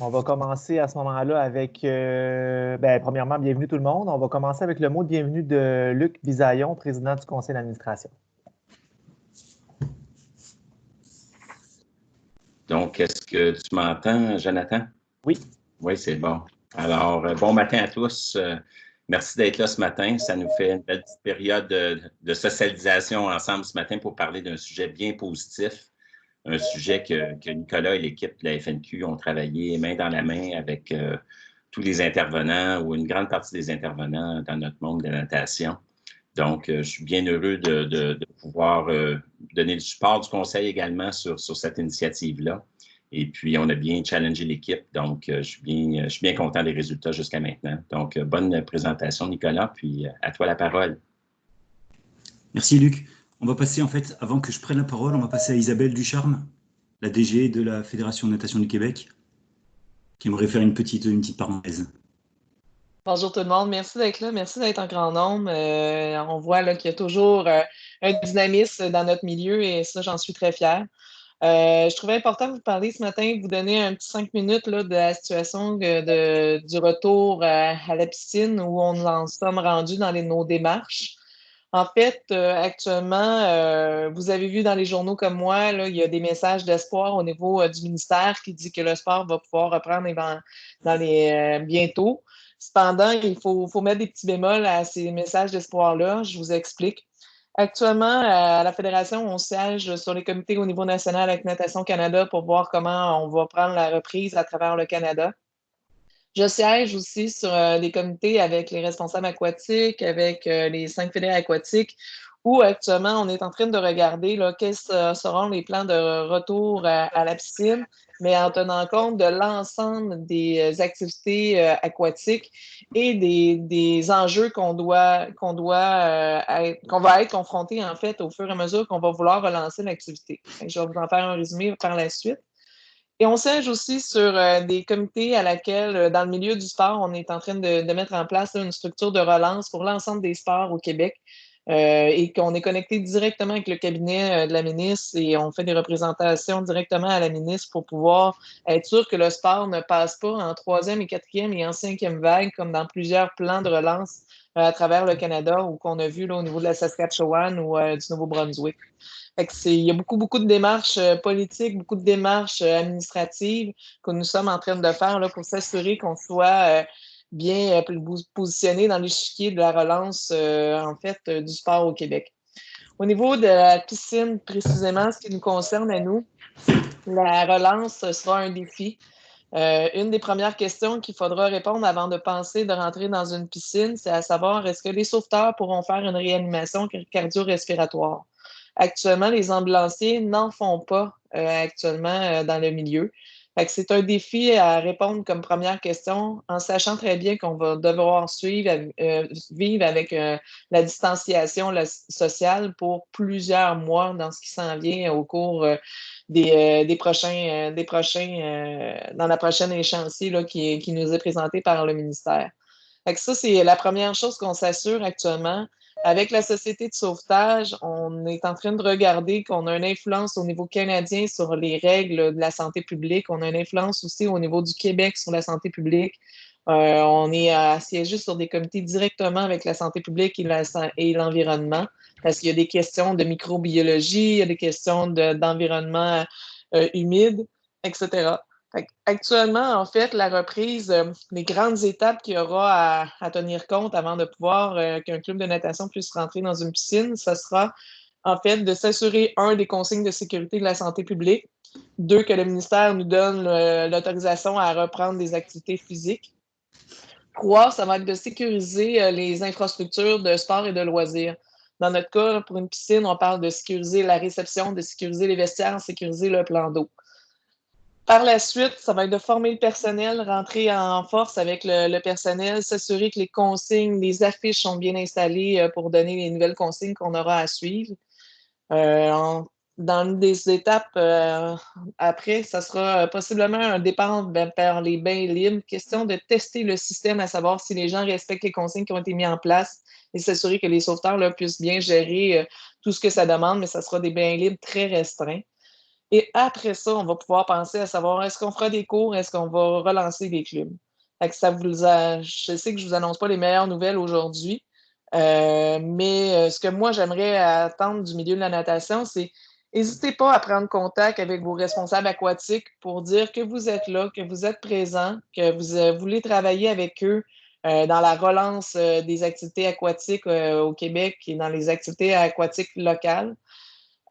On va commencer à ce moment-là avec, premièrement, bienvenue tout le monde. On va commencer avec le mot de bienvenue de Luc Bisaillon, président du conseil d'administration. Donc, est-ce que tu m'entends, Jonathan? Oui. Oui, c'est bon. Alors, bon matin à tous. Merci d'être là ce matin. Ça nous fait une belle petite période de socialisation ensemble ce matin pour parler d'un sujet bien positif, un sujet que Nicolas et l'équipe de la FNQ ont travaillé main dans la main avec tous les intervenants ou une grande partie des intervenants dans notre monde de la natation. Donc, je suis bien heureux de pouvoir donner le support du conseil également sur cette initiative-là. Et puis, on a bien challengé l'équipe. Donc, je suis bien content des résultats jusqu'à maintenant. Donc, bonne présentation, Nicolas. Puis, à toi la parole. Merci, Luc. On va passer, en fait, avant que je prenne la parole, on va passer à Isabelle Ducharme, la DG de la Fédération de natation du Québec, qui aimerait faire une petite parenthèse. Bonjour tout le monde, merci d'être là, merci d'être en grand nombre. On voit là, qu'il y a toujours un dynamisme dans notre milieu et ça, j'en suis très fière. Je trouvais important de vous parler ce matin, de vous donner un petit 5 minutes là, de la situation du retour à la piscine où on en sommes rendus dans nos démarches. En fait, actuellement, vous avez vu dans les journaux comme moi, là, il y a des messages d'espoir au niveau du ministère qui dit que le sport va pouvoir reprendre bientôt. Cependant, il faut mettre des petits bémols à ces messages d'espoir-là. Je vous explique. Actuellement, à la Fédération, on siège sur les comités au niveau national avec Natation Canada pour voir comment on va prendre la reprise à travers le Canada. Je siège aussi sur des comités avec les responsables aquatiques, avec les 5 fédérés aquatiques, où actuellement, on est en train de regarder là, quels seront les plans de retour à la piscine, mais en tenant compte de l'ensemble des activités aquatiques et des enjeux qu'on va être confrontés, en fait, au fur et à mesure qu'on va vouloir relancer l'activité. Je vais vous en faire un résumé par la suite. Et on siège aussi sur des comités à laquelle, dans le milieu du sport, on est en train de mettre en place là, une structure de relance pour l'ensemble des sports au Québec et qu'on est connecté directement avec le cabinet de la ministre et on fait des représentations directement à la ministre pour pouvoir être sûr que le sport ne passe pas en 3e et 4e et en 5e vague comme dans plusieurs plans de relance à travers le Canada ou qu'on a vu là, au niveau de la Saskatchewan ou du Nouveau-Brunswick. Il y a beaucoup de démarches politiques, beaucoup de démarches administratives que nous sommes en train de faire là, pour s'assurer qu'on soit bien positionné dans l'échiquier de la relance du sport au Québec. Au niveau de la piscine, précisément, ce qui nous concerne à nous, la relance sera un défi. Une des premières questions qu'il faudra répondre avant de penser de rentrer dans une piscine, c'est à savoir est-ce que les sauveteurs pourront faire une réanimation cardio-respiratoire? Actuellement, les ambulanciers n'en font pas actuellement dans le milieu. C'est un défi à répondre comme première question en sachant très bien qu'on va devoir vivre avec la distanciation sociale pour plusieurs mois dans ce qui s'en vient au cours dans la prochaine échéancier là, qui nous est présenté par le ministère. Ça, c'est la première chose qu'on s'assure actuellement. Avec la Société de sauvetage, on est en train de regarder qu'on a une influence au niveau canadien sur les règles de la santé publique. On a une influence aussi au niveau du Québec sur la santé publique. On est assiégé sur des comités directement avec la santé publique et l'environnement parce qu'il y a des questions de microbiologie, il y a des questions d'environnement humide, etc. Actuellement, en fait, la reprise, les grandes étapes qu'il y aura à tenir compte avant de pouvoir qu'un club de natation puisse rentrer dans une piscine, ce sera en fait de s'assurer, des consignes de sécurité de la santé publique, 2, que le ministère nous donne l'autorisation à reprendre des activités physiques. 3, ça va être de sécuriser les infrastructures de sport et de loisirs. Dans notre cas, pour une piscine, on parle de sécuriser la réception, de sécuriser les vestiaires, sécuriser le plan d'eau. Par la suite, ça va être de former le personnel, rentrer en force avec le personnel, s'assurer que les consignes, les affiches sont bien installées pour donner les nouvelles consignes qu'on aura à suivre. Dans des étapes après, ça sera possiblement un départ vers les bains libres. Question de tester le système, à savoir si les gens respectent les consignes qui ont été mises en place et s'assurer que les sauveteurs là, puissent bien gérer tout ce que ça demande, mais ça sera des bains libres très restreints. Et après ça, on va pouvoir penser à savoir est-ce qu'on fera des cours, est-ce qu'on va relancer des clubs. Fait que je sais que je ne vous annonce pas les meilleures nouvelles aujourd'hui, mais ce que moi, j'aimerais attendre du milieu de la natation, c'est n'hésitez pas à prendre contact avec vos responsables aquatiques pour dire que vous êtes là, que vous êtes présents, que vous voulez travailler avec eux dans la relance des activités aquatiques au Québec et dans les activités aquatiques locales.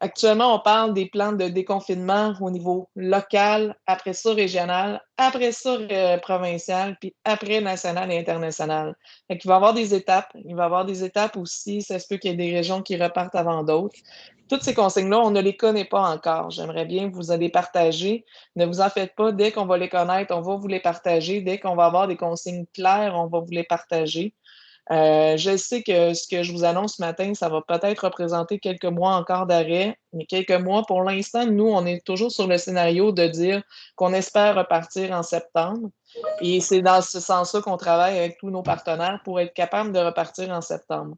Actuellement, on parle des plans de déconfinement au niveau local, après ça régional, après ça provincial, puis après national et international. Fait qu'il va y avoir des étapes. Il va y avoir des étapes aussi. Ça se peut qu'il y ait des régions qui repartent avant d'autres. Toutes ces consignes-là, on ne les connaît pas encore. J'aimerais bien vous les partager. Ne vous en faites pas. Dès qu'on va les connaître, on va vous les partager. Dès qu'on va avoir des consignes claires, on va vous les partager. Je sais que ce que je vous annonce ce matin, ça va peut-être représenter quelques mois encore d'arrêt, mais quelques mois. Pour l'instant, nous, on est toujours sur le scénario de dire qu'on espère repartir en septembre. Et c'est dans ce sens-là qu'on travaille avec tous nos partenaires pour être capable de repartir en septembre.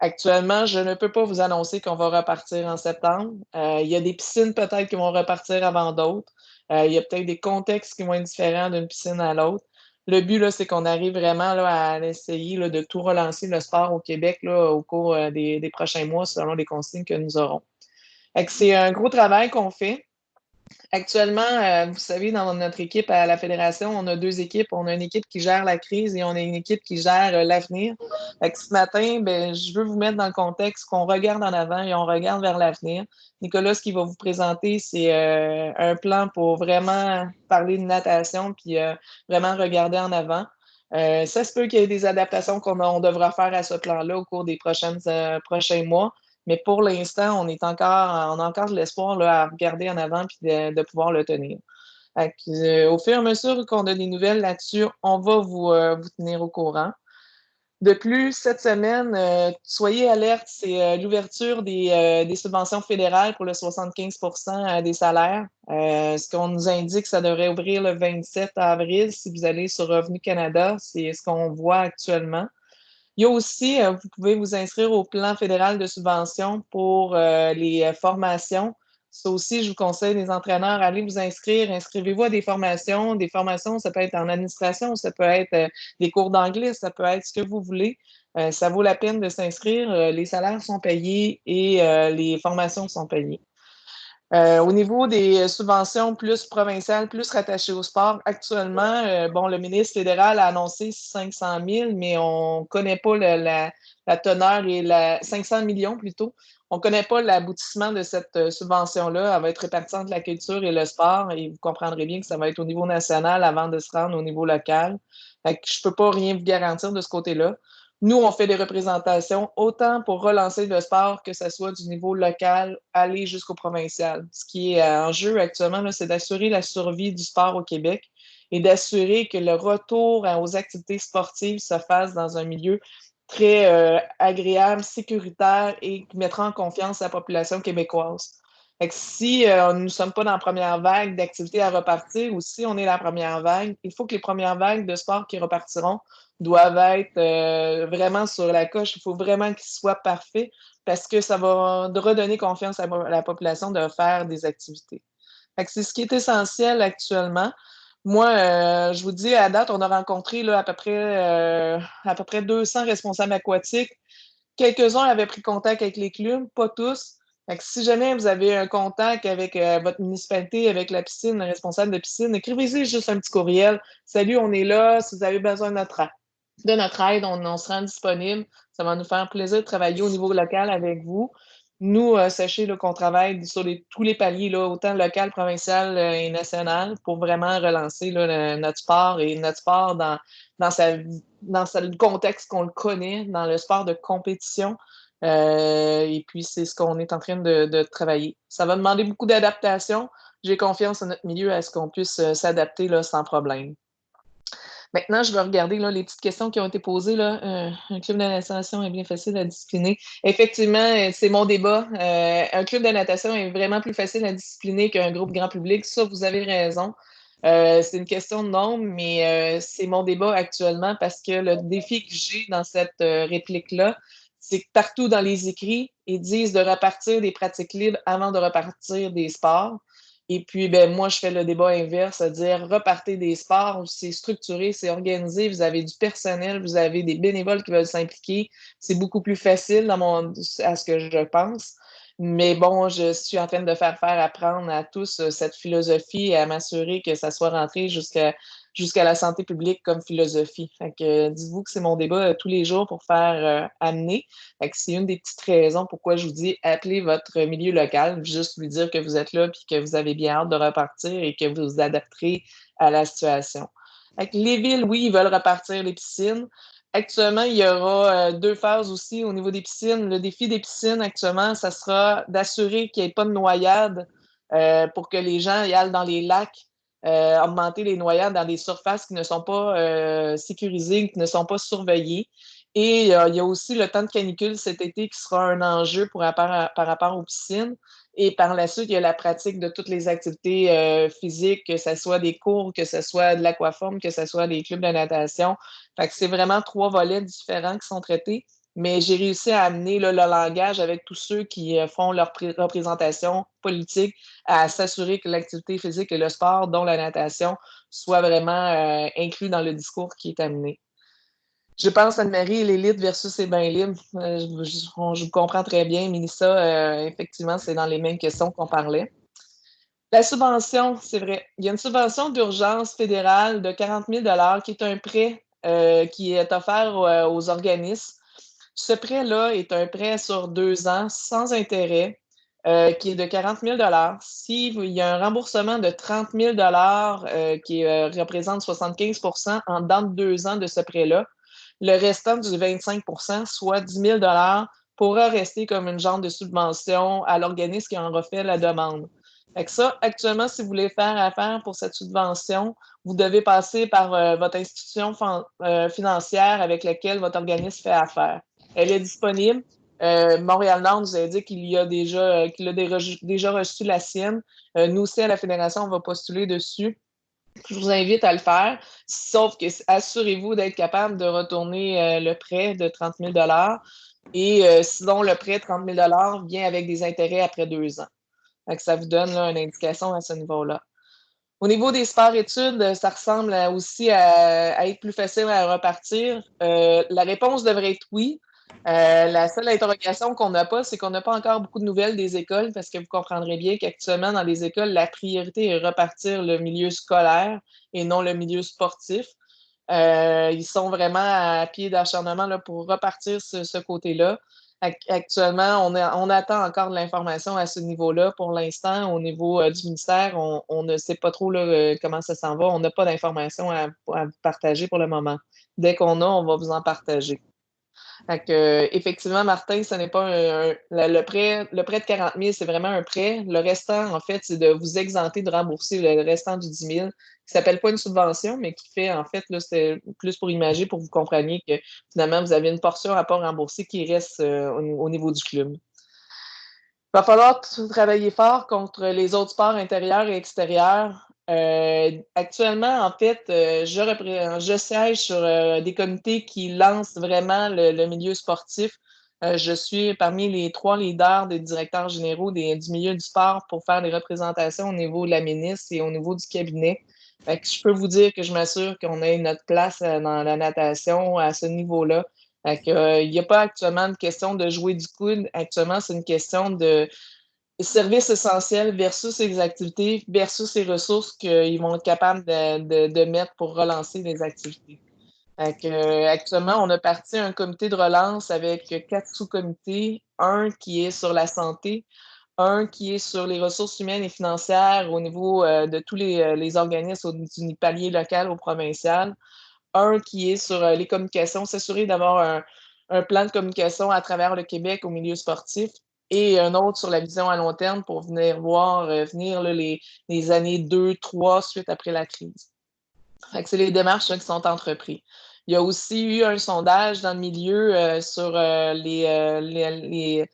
Actuellement, je ne peux pas vous annoncer qu'on va repartir en septembre. Il y a des piscines peut-être qui vont repartir avant d'autres. Il y a peut-être des contextes qui vont être différents d'une piscine à l'autre. Le but, là, c'est qu'on arrive vraiment là, à essayer là, de tout relancer le sport au Québec là, au cours des prochains mois selon les consignes que nous aurons. C'est un gros travail qu'on fait. Actuellement, vous savez, dans notre équipe à la Fédération, on a 2 équipes. On a une équipe qui gère la crise et on a une équipe qui gère l'avenir. Ce matin, je veux vous mettre dans le contexte qu'on regarde en avant et on regarde vers l'avenir. Nicolas, ce qu'il va vous présenter, c'est un plan pour vraiment parler de natation puis vraiment regarder en avant. Ça se peut qu'il y ait des adaptations qu'on devra faire à ce plan-là au cours des prochains mois. Mais pour l'instant, on a encore de l'espoir là, à regarder en avant et de pouvoir le tenir. Au fur et à mesure qu'on a des nouvelles là-dessus, on va vous tenir au courant. De plus, cette semaine, soyez alertes, c'est l'ouverture des subventions fédérales pour le 75 des salaires. Ce qu'on nous indique, ça devrait ouvrir le 27 avril. Si vous allez sur Revenu Canada, c'est ce qu'on voit actuellement. Il y a aussi, vous pouvez vous inscrire au plan fédéral de subvention pour les formations. Ça aussi, je vous conseille, les entraîneurs, allez vous inscrire. Inscrivez-vous à des formations. Des formations, ça peut être en administration, ça peut être des cours d'anglais, ça peut être ce que vous voulez. Ça vaut la peine de s'inscrire. Les salaires sont payés et les formations sont payées. Au niveau des subventions plus provinciales, plus rattachées au sport, actuellement, le ministre fédéral a annoncé 500 000, mais on ne connaît pas la teneur et 500 millions plutôt. On ne connaît pas l'aboutissement de cette subvention-là. Elle va être répartie entre la culture et le sport et vous comprendrez bien que ça va être au niveau national avant de se rendre au niveau local. Fait que je ne peux pas rien vous garantir de ce côté-là. Nous, on fait des représentations autant pour relancer le sport que ce soit du niveau local, aller jusqu'au provincial. Ce qui est en jeu actuellement, c'est d'assurer la survie du sport au Québec et d'assurer que le retour aux activités sportives se fasse dans un milieu très agréable, sécuritaire et qui mettra en confiance la population québécoise. Fait que si nous ne sommes pas dans la première vague d'activités à repartir ou si on est la première vague, il faut que les premières vagues de sport qui repartiront doivent être vraiment sur la coche. Il faut vraiment qu'ils soient parfaits parce que ça va redonner confiance à la population de faire des activités. Fait que c'est ce qui est essentiel actuellement. Moi, je vous dis, à date, on a rencontré là, à peu près 200 responsables aquatiques. Quelques-uns avaient pris contact avec les clubs, pas tous. Fait que si jamais vous avez un contact avec votre municipalité, avec la piscine, le responsable de piscine, écrivez-y juste un petit courriel. Salut, on est là. Si vous avez besoin de notre aide, on se rend disponible. Ça va nous faire plaisir de travailler au niveau local avec vous. Nous, sachez qu'on travaille sur tous les paliers, là, autant local, provincial et national, pour vraiment relancer là, notre sport et notre sport dans le contexte qu'on le connaît, dans le sport de compétition. Et puis, c'est ce qu'on est en train de travailler. Ça va demander beaucoup d'adaptation. J'ai confiance en notre milieu à ce qu'on puisse s'adapter là, sans problème. Maintenant, je vais regarder là, les petites questions qui ont été posées. Là. Un club de natation est bien facile à discipliner. Effectivement, c'est mon débat. Un club de natation est vraiment plus facile à discipliner qu'un groupe grand public. Ça, vous avez raison. C'est une question de nombre, mais c'est mon débat actuellement parce que le défi que j'ai dans cette réplique-là, c'est que partout dans les écrits, ils disent de repartir des pratiques libres avant de repartir des sports. Et puis, ben, moi, je fais le débat inverse, c'est-à-dire repartez des sports, c'est structuré, c'est organisé, vous avez du personnel, vous avez des bénévoles qui veulent s'impliquer. C'est beaucoup plus facile à ce que je pense. Mais bon, je suis en train de faire apprendre à tous cette philosophie et à m'assurer que ça soit rentré jusqu'à la santé publique comme philosophie. Fait que dites-vous que c'est mon débat tous les jours pour faire amener. Fait que c'est une des petites raisons pourquoi je vous dis appelez votre milieu local, juste lui dire que vous êtes là puis que vous avez bien hâte de repartir et que vous vous adapterez à la situation. Fait que les villes, oui, ils veulent repartir les piscines. Actuellement, il y aura 2 phases aussi au niveau des piscines. Le défi des piscines, actuellement, ça sera d'assurer qu'il n'y ait pas de noyade pour que les gens y aillent dans les lacs, augmenter les noyades dans des surfaces qui ne sont pas sécurisées, qui ne sont pas surveillées. Et il y a aussi le temps de canicule cet été qui sera un enjeu par rapport aux piscines. Et par la suite, il y a la pratique de toutes les activités physiques, que ce soit des cours, que ce soit de l'aquaforme, que ce soit des clubs de natation. Fait que c'est vraiment 3 volets différents qui sont traités. Mais j'ai réussi à amener là, le langage avec tous ceux qui font leur représentation politique à s'assurer que l'activité physique et le sport, dont la natation, soient vraiment inclus dans le discours qui est amené. Je pense, Anne-Marie, l'élite versus les bains libres. Je vous comprends très bien, Mélissa. Effectivement, c'est dans les mêmes questions qu'on parlait. La subvention, c'est vrai. Il y a une subvention d'urgence fédérale de 40 000 qui est un prêt qui est offert aux organismes. Ce prêt-là est un prêt sur 2 ans sans intérêt qui est de 40 000 S'il y a un remboursement de 30 000 qui représente 75 en dedans de 2 ans de ce prêt-là, le restant du 25 soit 10 000 pourra rester comme une genre de subvention à l'organisme qui en refait la demande. Fait que ça, actuellement, si vous voulez faire affaire pour cette subvention, vous devez passer par votre institution financière avec laquelle votre organisme fait affaire. Elle est disponible. Montréal-Nord nous a dit qu'il a déjà reçu la sienne. Nous aussi, à la Fédération, on va postuler dessus. Je vous invite à le faire, sauf que assurez-vous d'être capable de retourner le prêt de 30 000 et sinon, le prêt de 30 000 vient avec des intérêts après 2 ans. Donc, ça vous donne là, une indication à ce niveau-là. Au niveau des sports-études, ça ressemble aussi à être plus facile à repartir. La réponse devrait être oui. La seule interrogation qu'on n'a pas, c'est qu'on n'a pas encore beaucoup de nouvelles des écoles parce que vous comprendrez bien qu'actuellement, dans les écoles, la priorité est repartir le milieu scolaire et non le milieu sportif. Ils sont vraiment à pied d'acharnement là, pour repartir ce côté-là. Actuellement, on attend encore de l'information à ce niveau-là. Pour l'instant, au niveau du ministère, on ne sait pas trop là, comment ça s'en va. On n'a pas d'informations à vous partager pour le moment. Dès qu'on a, on va vous en partager. Effectivement, Martin, ce n'est pas le prêt de 40 000, c'est vraiment un prêt. Le restant, en fait, c'est de vous exempter de rembourser le restant du 10 000, qui ne s'appelle pas une subvention, mais qui fait, en fait, là, c'est plus pour imager, pour que vous compreniez que finalement, vous avez une portion à pas rembourser qui reste au niveau du club. Il va falloir travailler fort contre les autres sports intérieurs et extérieurs. Actuellement, en fait, je siège sur des comités qui lancent vraiment le milieu sportif. Je suis parmi les 3 leaders des directeurs généraux du milieu du sport pour faire des représentations au niveau de la ministre et au niveau du cabinet. Fait que je peux vous dire que je m'assure qu'on ait notre place dans la natation à ce niveau-là. Il n'y a pas actuellement de question de jouer du coude. Actuellement, c'est une question de services essentiels versus les activités versus les ressources qu'ils vont être capables de mettre pour relancer les activités. Actuellement, on a parti un comité de relance avec 4 sous-comités, un qui est sur la santé, un qui est sur les ressources humaines et financières au niveau de tous les organismes du palier local au provincial, un qui est sur les communications, s'assurer d'avoir un plan de communication à travers le Québec au milieu sportif, et un autre sur la vision à long terme pour venir voir venir là, les années 2, 3 suite après la crise. C'est les démarches là, qui sont entreprises. Il y a aussi eu un sondage dans le milieu sur les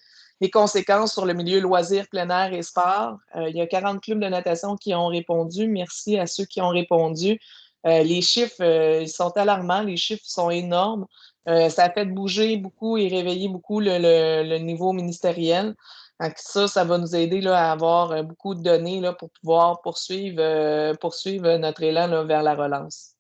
conséquences sur le milieu loisirs, plein air et sport. Il y a 40 clubs de natation qui ont répondu. Merci à ceux qui ont répondu. Les chiffres ils sont alarmants, les chiffres sont énormes. Ça a fait bouger beaucoup et réveiller beaucoup le niveau ministériel. Donc ça va nous aider là, à avoir beaucoup de données là, pour pouvoir poursuivre notre élan là, vers la relance.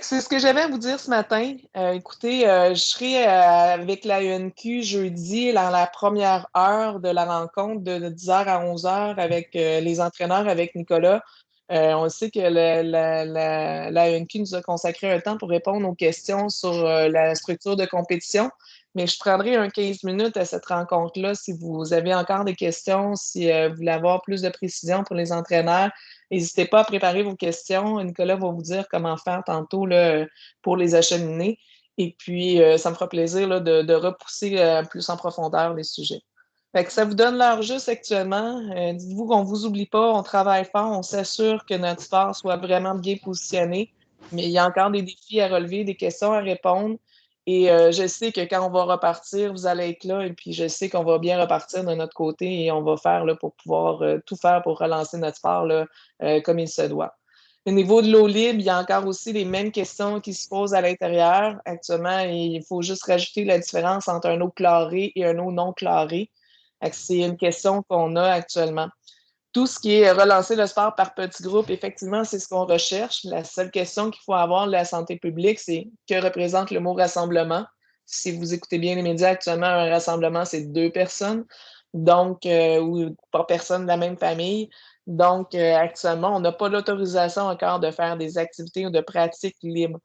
C'est ce que j'avais à vous dire ce matin. Écoutez, je serai avec la UNQ jeudi dans la première heure de la rencontre de 10h à 11h avec les entraîneurs, avec Nicolas. On sait que la UNQ nous a consacré un temps pour répondre aux questions sur la structure de compétition, mais je prendrai un 15 minutes à cette rencontre-là si vous avez encore des questions, si vous voulez avoir plus de précision pour les entraîneurs. N'hésitez pas à préparer vos questions. Nicolas va vous dire comment faire tantôt là, pour les acheminer. Et puis, ça me fera plaisir là, de repousser plus en profondeur les sujets. Fait que ça vous donne l'heure juste actuellement. Dites-vous qu'on ne vous oublie pas, on travaille fort, on s'assure que notre sport soit vraiment bien positionné. Mais il y a encore des défis à relever, des questions à répondre. Et je sais que quand on va repartir, vous allez être là. Et puis, je sais qu'on va bien repartir de notre côté et on va faire là, pour pouvoir tout faire pour relancer notre sport là, comme il se doit. Au niveau de l'eau libre, il y a encore aussi les mêmes questions qui se posent à l'intérieur. Actuellement, il faut juste rajouter la différence entre un eau chlorée et un eau non chlorée. C'est une question qu'on a actuellement. Tout ce qui est relancer le sport par petits groupes, effectivement, c'est ce qu'on recherche. La seule question qu'il faut avoir de la santé publique, c'est que représente le mot rassemblement. Si vous écoutez bien les médias, actuellement, un rassemblement, c'est 2 personnes, donc, ou pas personne de la même famille. Donc, actuellement, on n'a pas l'autorisation encore de faire des activités ou de pratiques libres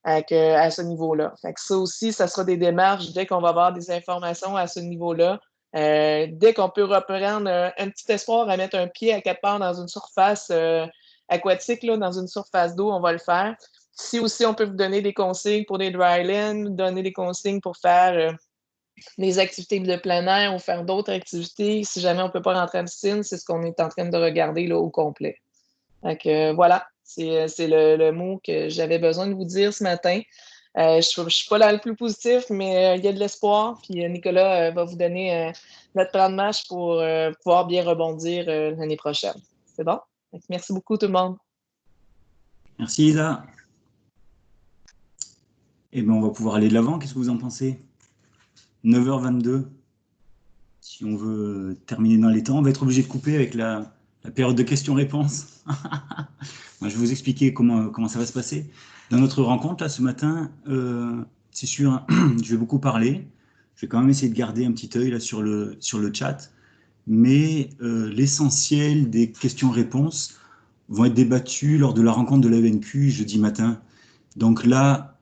à ce niveau-là. Fait que ça aussi, ça sera des démarches dès qu'on va avoir des informations à ce niveau-là. Dès qu'on peut reprendre un petit espoir à mettre un pied à quelque part dans une surface aquatique, là, dans une surface d'eau, on va le faire. Si aussi on peut vous donner des consignes pour des dry-land, donner des consignes pour faire des activités de plein air ou faire d'autres activités, si jamais on ne peut pas rentrer en piscine, c'est ce qu'on est en train de regarder là, au complet. Donc voilà, c'est le mot que j'avais besoin de vous dire ce matin. Je ne suis pas là le plus positif, mais il y a de l'espoir. Puis Nicolas va vous donner notre plan de match pour pouvoir bien rebondir l'année prochaine. C'est bon? Donc, merci beaucoup tout le monde. Merci Isa. Eh bien, on va pouvoir aller de l'avant. Qu'est-ce que vous en pensez? 9h22. Si on veut terminer dans les temps, on va être obligé de couper avec la période de questions-réponses. Moi, je vais vous expliquer comment ça va se passer. Dans notre rencontre, là, ce matin, c'est sûr, hein, je vais beaucoup parler. Je vais quand même essayer de garder un petit œil là, sur le chat. Mais l'essentiel des questions-réponses vont être débattues lors de la rencontre de la UNQ jeudi matin. Donc là,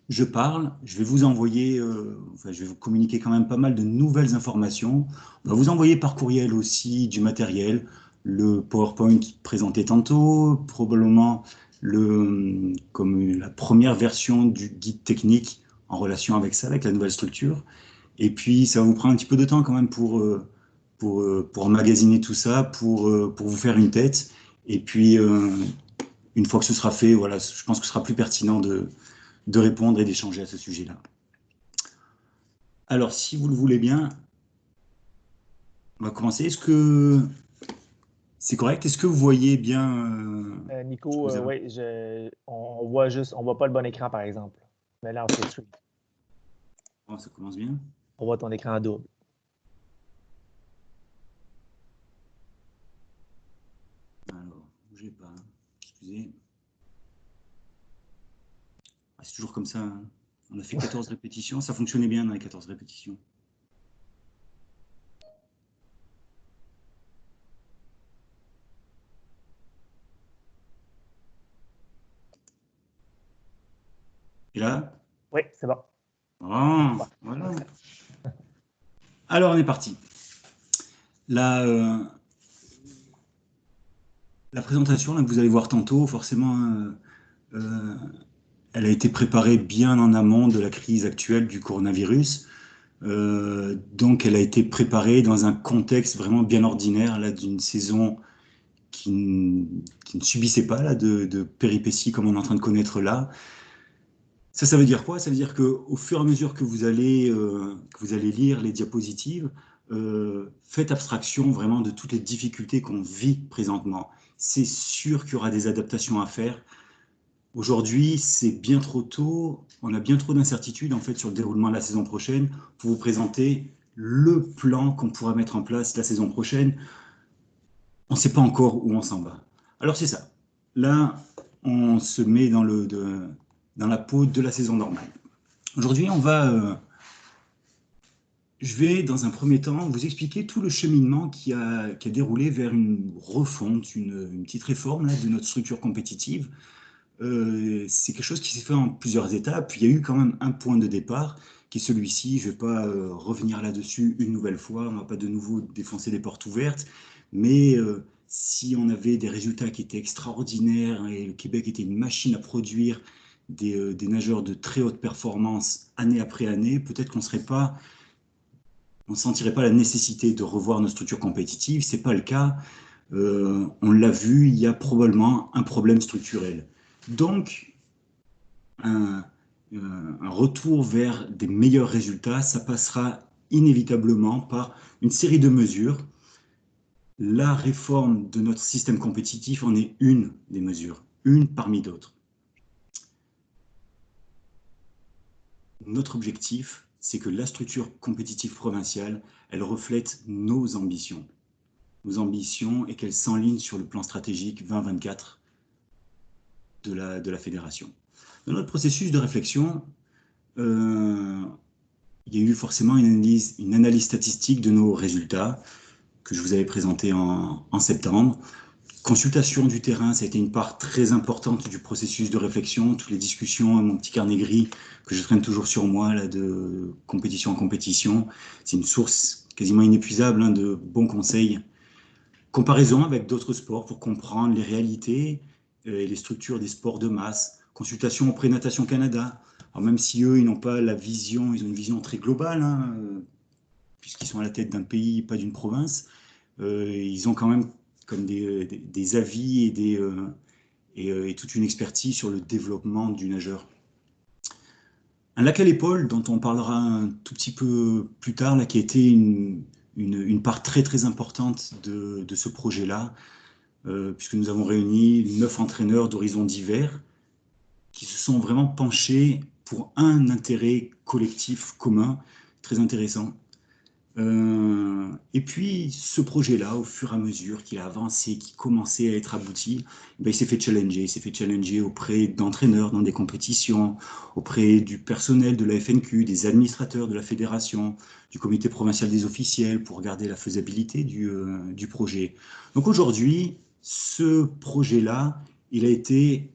je parle, je vais vous envoyer, je vais vous communiquer quand même pas mal de nouvelles informations. On va vous envoyer par courriel aussi du matériel, le PowerPoint présenté tantôt, probablement comme la première version du guide technique en relation avec ça, avec la nouvelle structure. Et puis, ça va vous prendre un petit peu de temps quand même pour emmagasiner tout ça, pour vous faire une tête. Et puis, une fois que ce sera fait, voilà, je pense que ce sera plus pertinent de répondre et d'échanger à ce sujet-là. Alors, si vous le voulez bien, on va commencer. Est-ce que c'est correct? Est-ce que vous voyez bien Nico, oui, on voit pas le bon écran, par exemple. Mais là, on fait stream. Oh, ça commence bien. On voit ton écran double. Alors, bougez pas. Excusez. Ah, c'est toujours comme ça. Hein. On a fait 14 répétitions. Ça fonctionnait bien dans les 14 répétitions. Et là? Oui, c'est bon. Oh, voilà. Alors, on est parti. La présentation là, que vous allez voir tantôt, forcément, elle a été préparée bien en amont de la crise actuelle du coronavirus. Donc, elle a été préparée dans un contexte vraiment bien ordinaire, là, d'une saison qui ne subissait pas là, de péripéties comme on est en train de connaître là. Ça veut dire quoi? Ça veut dire qu'au fur et à mesure que vous allez lire les diapositives, faites abstraction vraiment de toutes les difficultés qu'on vit présentement. C'est sûr qu'il y aura des adaptations à faire. Aujourd'hui, c'est bien trop tôt, on a bien trop d'incertitudes en fait sur le déroulement de la saison prochaine pour vous présenter le plan qu'on pourra mettre en place la saison prochaine. On ne sait pas encore où on s'en va. Alors c'est ça. Là, on se met dans la peau de la saison normale. Aujourd'hui, je vais, dans un premier temps, vous expliquer tout le cheminement qui a déroulé vers une refonte, une petite réforme là, de notre structure compétitive. C'est quelque chose qui s'est fait en plusieurs étapes. Il y a eu quand même un point de départ, qui est celui-ci. Je ne vais pas revenir là-dessus une nouvelle fois. On ne va pas de nouveau défoncer des portes ouvertes. Mais si on avait des résultats qui étaient extraordinaires et le Québec était une machine à produire des nageurs de très haute performance année après année, peut-être qu'on ne sentirait pas la nécessité de revoir nos structures compétitives. Ce n'est pas le cas. On l'a vu, il y a probablement un problème structurel. Donc, un retour vers des meilleurs résultats, ça passera inévitablement par une série de mesures. La réforme de notre système compétitif en est une des mesures, une parmi d'autres. Notre objectif, c'est que la structure compétitive provinciale, elle reflète nos ambitions et qu'elle s'enligne sur le plan stratégique 2024 de la fédération. Dans notre processus de réflexion, il y a eu forcément une analyse statistique de nos résultats que je vous avais présenté en septembre. Consultation du terrain, ça a été une part très importante du processus de réflexion. Toutes les discussions, mon petit carnet gris que je traîne toujours sur moi, là, de compétition en compétition, c'est une source quasiment inépuisable de bons conseils. Comparaison avec d'autres sports pour comprendre les réalités et les structures des sports de masse. Consultation auprès de Natation Canada. Alors même si eux, ils n'ont pas la vision, ils ont une vision très globale, puisqu'ils sont à la tête d'un pays, pas d'une province, ils ont quand même comme des avis et toute une expertise sur le développement du nageur. Un lac à l'épaule, dont on parlera un tout petit peu plus tard, là, qui a été une part très très importante de ce projet-là, puisque nous avons réuni 9 entraîneurs d'horizons divers qui se sont vraiment penchés pour un intérêt collectif commun, très intéressant. Et puis, ce projet-là, au fur et à mesure qu'il a avancé, qu'il commençait à être abouti, il s'est fait challenger auprès d'entraîneurs dans des compétitions, auprès du personnel de la FNQ, des administrateurs de la fédération, du comité provincial des officiels pour regarder la faisabilité du projet. Donc aujourd'hui, ce projet-là, il a été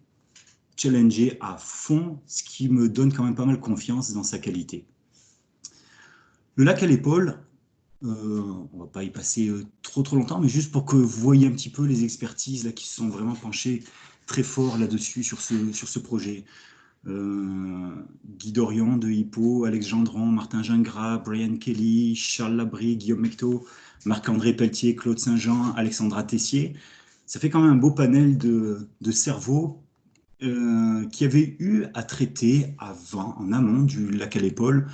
challengé à fond, ce qui me donne quand même pas mal confiance dans sa qualité. Le lac à l'épaule, on ne va pas y passer trop longtemps, mais juste pour que vous voyez un petit peu les expertises là, qui se sont vraiment penchées très fort là-dessus, sur ce projet. Guy Dorion de Hippo, Alex Gendron, Martin Gingras, Brian Kelly, Charles Labrie, Guillaume Mecteau, Marc-André Pelletier, Claude Saint-Jean, Alexandra Tessier. Ça fait quand même un beau panel de cerveaux qui avaient eu à traiter avant, en amont du lac à l'épaule.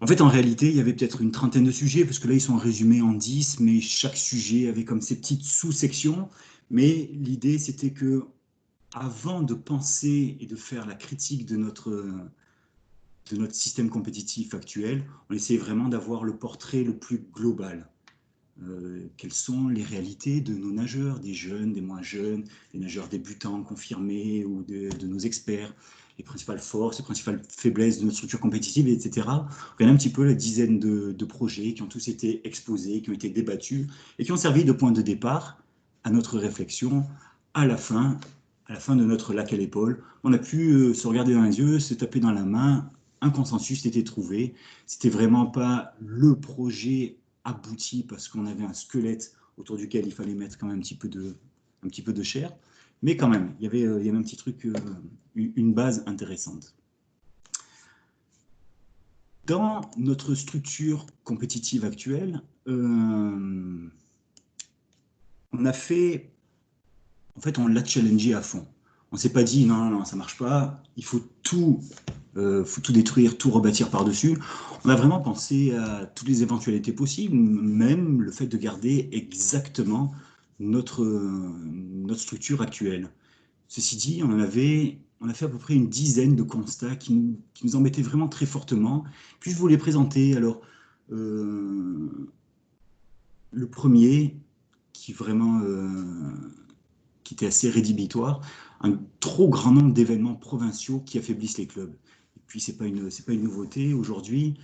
En fait, en réalité, il y avait peut-être une trentaine de sujets, parce que là, ils sont résumés en 10, mais chaque sujet avait comme ses petites sous-sections. Mais l'idée, c'était que, avant de penser et de faire la critique de notre système compétitif actuel, on essayait vraiment d'avoir le portrait le plus global. Quelles sont les réalités de nos nageurs, des jeunes, des moins jeunes, des nageurs débutants, confirmés, ou de nos experts, les principales forces, les principales faiblesses de notre structure compétitive, etc. On a un petit peu la dizaine de projets qui ont tous été exposés, qui ont été débattus et qui ont servi de point de départ à notre réflexion à la fin de notre lac à l'épaule. On a pu se regarder dans les yeux, se taper dans la main, un consensus était trouvé. C'était vraiment pas le projet abouti parce qu'on avait un squelette autour duquel il fallait mettre quand même un petit peu de chair. Mais quand même, il y avait un petit truc, une base intéressante. Dans notre structure compétitive actuelle, on l'a challengé à fond. On ne s'est pas dit non, ça ne marche pas, il faut tout détruire, tout rebâtir par-dessus. On a vraiment pensé à toutes les éventualités possibles, même le fait de garder exactement notre structure actuelle. Ceci dit, on a fait à peu près une dizaine de constats qui nous embêtaient vraiment très fortement. Puis je vous les présenter. Alors, Le premier, qui vraiment qui était assez rédhibitoire, un trop grand nombre d'événements provinciaux qui affaiblissent les clubs. Et puis, c'est pas une nouveauté aujourd'hui.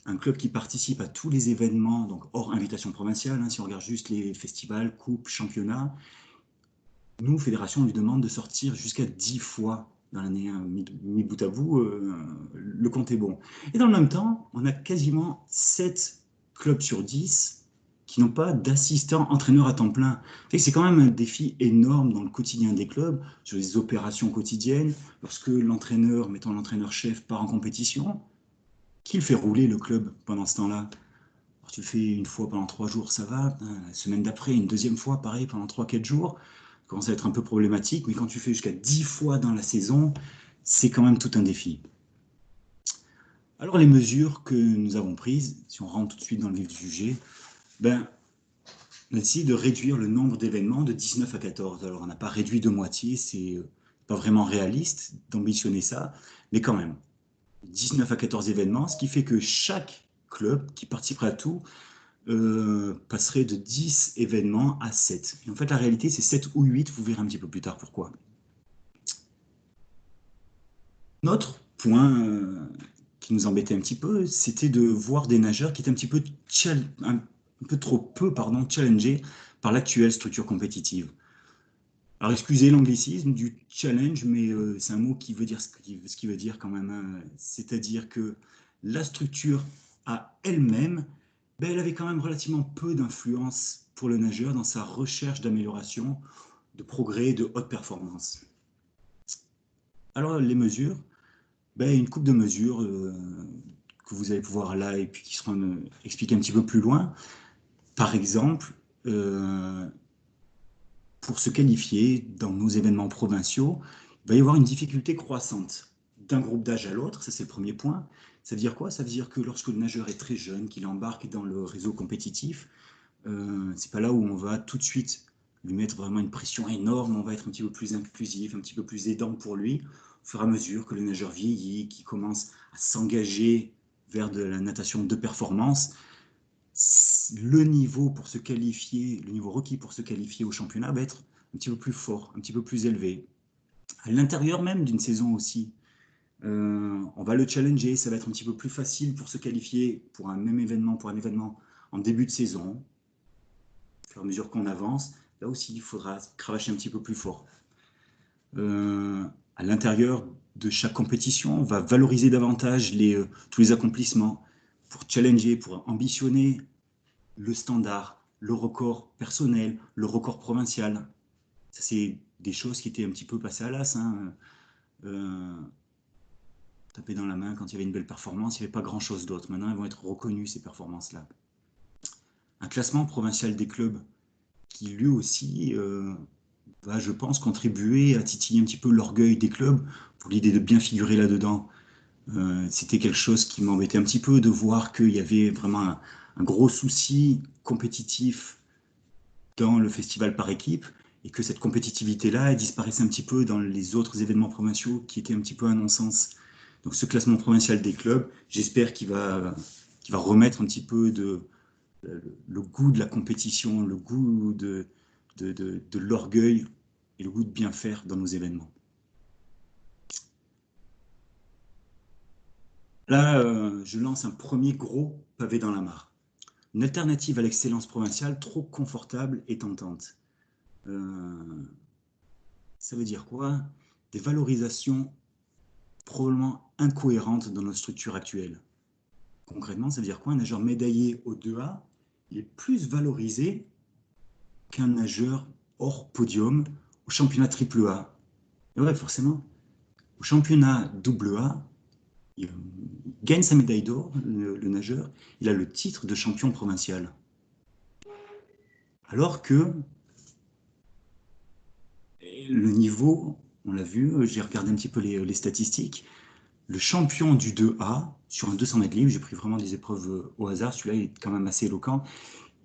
Un club qui participe à tous les événements, donc hors invitation provinciale, hein, si on regarde juste les festivals, coupes, championnats, nous, fédération, on lui demande de sortir jusqu'à 10 fois dans l'année, hein, mis bout à bout, le compte est bon. Et dans le même temps, on a quasiment 7 clubs sur 10 qui n'ont pas d'assistant entraîneur à temps plein. C'est quand même un défi énorme dans le quotidien des clubs, sur les opérations quotidiennes, lorsque l'entraîneur, mettons l'entraîneur-chef, part en compétition, qui le fait rouler le club pendant ce temps-là? Alors, tu le fais une fois pendant 3 jours, ça va. La semaine d'après, une deuxième fois, pareil, pendant 3-4 jours. Ça commence à être un peu problématique, mais quand tu fais jusqu'à 10 fois dans la saison, c'est quand même tout un défi. Alors, les mesures que nous avons prises, si on rentre tout de suite dans le vif du sujet, on a décidé de réduire le nombre d'événements de 19 à 14. Alors, on n'a pas réduit de moitié, c'est pas vraiment réaliste d'ambitionner ça, mais quand même. 19 à 14 événements, ce qui fait que chaque club qui participerait à tout passerait de 10 événements à 7. Et en fait, la réalité, c'est 7 ou 8, vous verrez un petit peu plus tard pourquoi. Notre point qui nous embêtait un petit peu, c'était de voir des nageurs qui étaient un peu trop peu challengés par l'actuelle structure compétitive. Alors, excusez l'anglicisme du challenge, mais c'est un mot qui veut dire ce qu'il veut dire quand même. Hein. C'est-à-dire que la structure à elle-même, elle avait quand même relativement peu d'influence pour le nageur dans sa recherche d'amélioration, de progrès, de haute performance. Alors, les mesures, une couple de mesures que vous allez pouvoir là et puis qui seront expliquées un petit peu plus loin. Par exemple, pour se qualifier dans nos événements provinciaux, il va y avoir une difficulté croissante d'un groupe d'âge à l'autre, ça c'est le premier point. Ça veut dire quoi? Ça veut dire que lorsque le nageur est très jeune, qu'il embarque dans le réseau compétitif, c'est pas là où on va tout de suite lui mettre vraiment une pression énorme, on va être un petit peu plus inclusif, un petit peu plus aidant pour lui, au fur et à mesure que le nageur vieillit, qu'il commence à s'engager vers de la natation de performance. Le niveau pour se qualifier, le niveau requis pour se qualifier au championnat va être un petit peu plus fort, un petit peu plus élevé. À l'intérieur même d'une saison aussi, on va le challenger, ça va être un petit peu plus facile pour se qualifier pour un événement en début de saison. Au fur et à mesure qu'on avance, là aussi, il faudra cravacher un petit peu plus fort. À l'intérieur de chaque compétition, on va valoriser davantage tous les accomplissements pour challenger, pour ambitionner le standard, le record personnel, le record provincial. Ça, c'est des choses qui étaient un petit peu passées à l'as. Hein. Taper dans la main quand il y avait une belle performance, il n'y avait pas grand-chose d'autre. Maintenant, elles vont être reconnues, ces performances-là. Un classement provincial des clubs qui, lui aussi, va, je pense, contribuer à titiller un petit peu l'orgueil des clubs pour l'idée de bien figurer là-dedans. C'était quelque chose qui m'embêtait un petit peu de voir qu'il y avait vraiment un gros souci compétitif dans le festival par équipe et que cette compétitivité-là disparaissait un petit peu dans les autres événements provinciaux qui étaient un petit peu un non-sens. Donc ce classement provincial des clubs, j'espère qu'il va remettre un petit peu le goût de la compétition, le goût de l'orgueil et le goût de bien faire dans nos événements. Là, je lance un premier gros pavé dans la mare. Une alternative à l'excellence provinciale trop confortable et tentante. Ça veut dire quoi? Des valorisations probablement incohérentes dans notre structure actuelle. Concrètement, ça veut dire quoi? Un nageur médaillé au 2A, il est plus valorisé qu'un nageur hors podium au championnat AAA. Et ouais, forcément. Au championnat AA, il gagne sa médaille d'or, le nageur, il a le titre de champion provincial. Alors que le niveau, on l'a vu, j'ai regardé un petit peu les statistiques, le champion du 2A, sur un 200 mètres libre, j'ai pris vraiment des épreuves au hasard, celui-là il est quand même assez éloquent,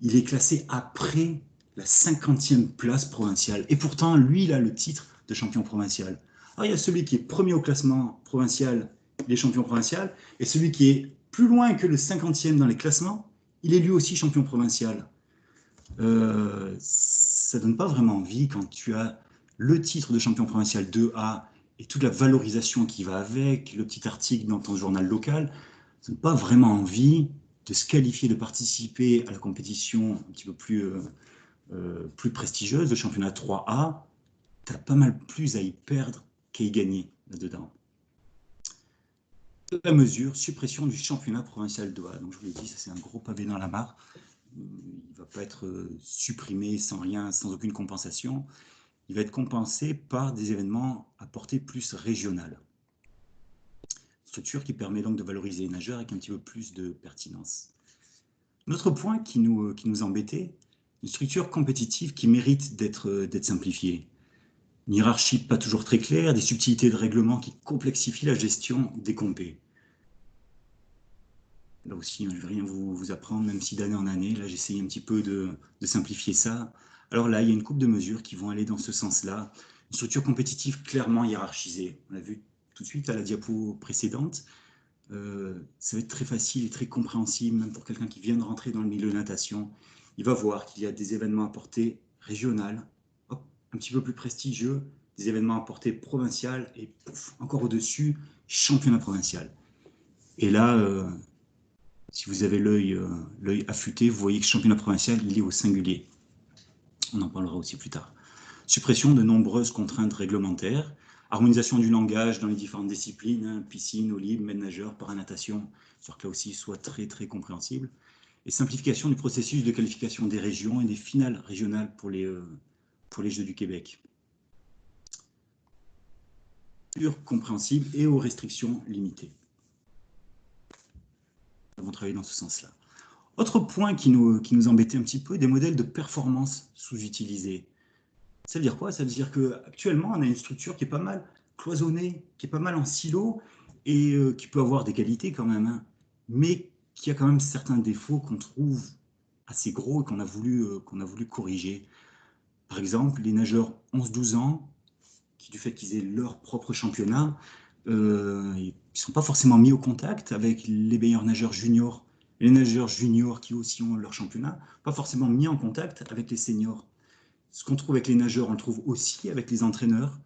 il est classé après la 50e place provinciale. Et pourtant, lui, il a le titre de champion provincial. Alors, il y a celui qui est premier au classement provincial, il est champion provincial, et celui qui est plus loin que le 50e dans les classements, il est lui aussi champion provincial. Ça donne pas vraiment envie quand tu as le titre de champion provincial 2A et toute la valorisation qui va avec, le petit article dans ton journal local. Ça donne pas vraiment envie de se qualifier, de participer à la compétition un petit peu plus prestigieuse, le championnat 3A. Tu as pas mal plus à y perdre qu'à y gagner là-dedans. La mesure, suppression du championnat provincial 2A. Donc je vous l'ai dit, ça c'est un gros pavé dans la mare. Il ne va pas être supprimé sans rien, sans aucune compensation. Il va être compensé par des événements à portée plus régionale. Structure qui permet donc de valoriser les nageurs avec un petit peu plus de pertinence. Notre point qui nous embêtait, une structure compétitive qui mérite d'être simplifiée. Une hiérarchie pas toujours très claire, des subtilités de règlement qui complexifient la gestion des compés. Là aussi, je ne vais rien vous apprendre, même si d'année en année, là j'essaye un petit peu de simplifier ça. Alors là, il y a une couple de mesures qui vont aller dans ce sens-là. Une structure compétitive clairement hiérarchisée. On l'a vu tout de suite à la diapo précédente. Ça va être très facile et très compréhensible, même pour quelqu'un qui vient de rentrer dans le milieu de natation. Il va voir qu'il y a des événements à portée régionale, un petit peu plus prestigieux, des événements à portée provinciale et pouf, encore au-dessus, championnat provincial. Et là, si vous avez l'œil affûté, vous voyez que championnat provincial, il est au singulier. On en parlera aussi plus tard. Suppression de nombreuses contraintes réglementaires, harmonisation du langage dans les différentes disciplines, piscine, eau libre, maître nageur, paranatation, histoire que là aussi soit très très compréhensible, et simplification du processus de qualification des régions et des finales régionales pour les Jeux du Québec. Pure, compréhensible et aux restrictions limitées. Nous avons travaillé dans ce sens-là. Autre point qui nous embêtait un petit peu, des modèles de performance sous-utilisés. Ça veut dire quoi? Ça veut dire qu'actuellement, on a une structure qui est pas mal cloisonnée, qui est pas mal en silo, et qui peut avoir des qualités quand même, hein, mais qui a quand même certains défauts qu'on trouve assez gros et qu'on a voulu corriger. Par exemple, les nageurs 11-12 ans, qui du fait qu'ils aient leur propre championnat, ils ne sont pas forcément mis au contact avec les meilleurs nageurs juniors. Les nageurs juniors qui aussi ont leur championnat, pas forcément mis en contact avec les seniors. Ce qu'on trouve avec les nageurs, on le trouve aussi avec les entraîneurs.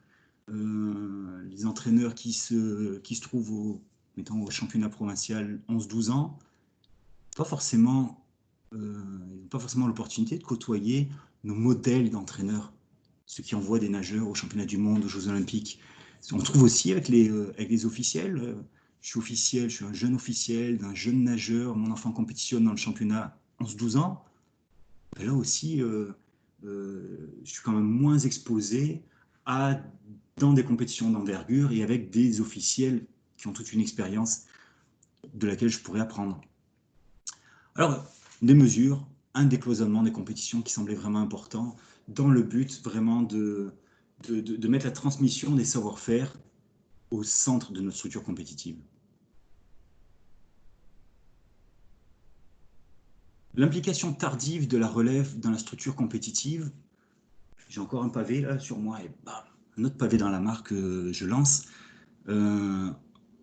Les entraîneurs qui se trouvent au championnat provincial 11-12 ans, pas forcément l'opportunité de côtoyer nos modèles d'entraîneurs, ceux qui envoient des nageurs au championnat du monde, aux Jeux olympiques. On trouve aussi avec les officiels. Je suis officiel, je suis un jeune officiel, d'un jeune nageur, mon enfant compétitionne dans le championnat 11-12 ans. Et là aussi, je suis quand même moins exposé dans des compétitions d'envergure et avec des officiels qui ont toute une expérience de laquelle je pourrais apprendre. Alors, des mesures, un décloisonnement des compétitions qui semblait vraiment important dans le but vraiment de mettre la transmission des savoir-faire au centre de notre structure compétitive. L'implication tardive de la relève dans la structure compétitive. J'ai encore un pavé là sur moi et bam, un autre pavé dans la mare que je lance.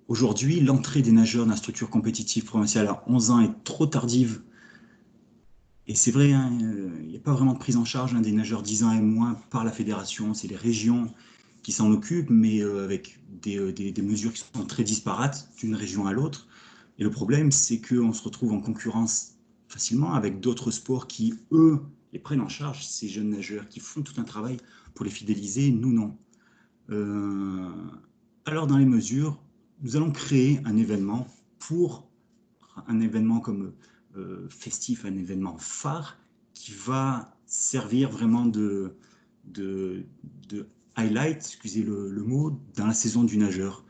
Aujourd'hui, l'entrée des nageurs dans la structure compétitive provinciale à 11 ans est trop tardive. Et c'est vrai, hein, il n'y a pas vraiment de prise en charge des nageurs 10 ans et moins par la fédération. C'est les régions qui s'en occupent, mais avec des mesures qui sont très disparates d'une région à l'autre. Et le problème, c'est qu'on se retrouve en concurrence facilement avec d'autres sports qui, eux, les prennent en charge, ces jeunes nageurs, qui font tout un travail pour les fidéliser, nous non. Alors dans les mesures, nous allons créer un événement comme festif, un événement phare qui va servir vraiment de highlight, excusez le mot, dans la saison du nageur,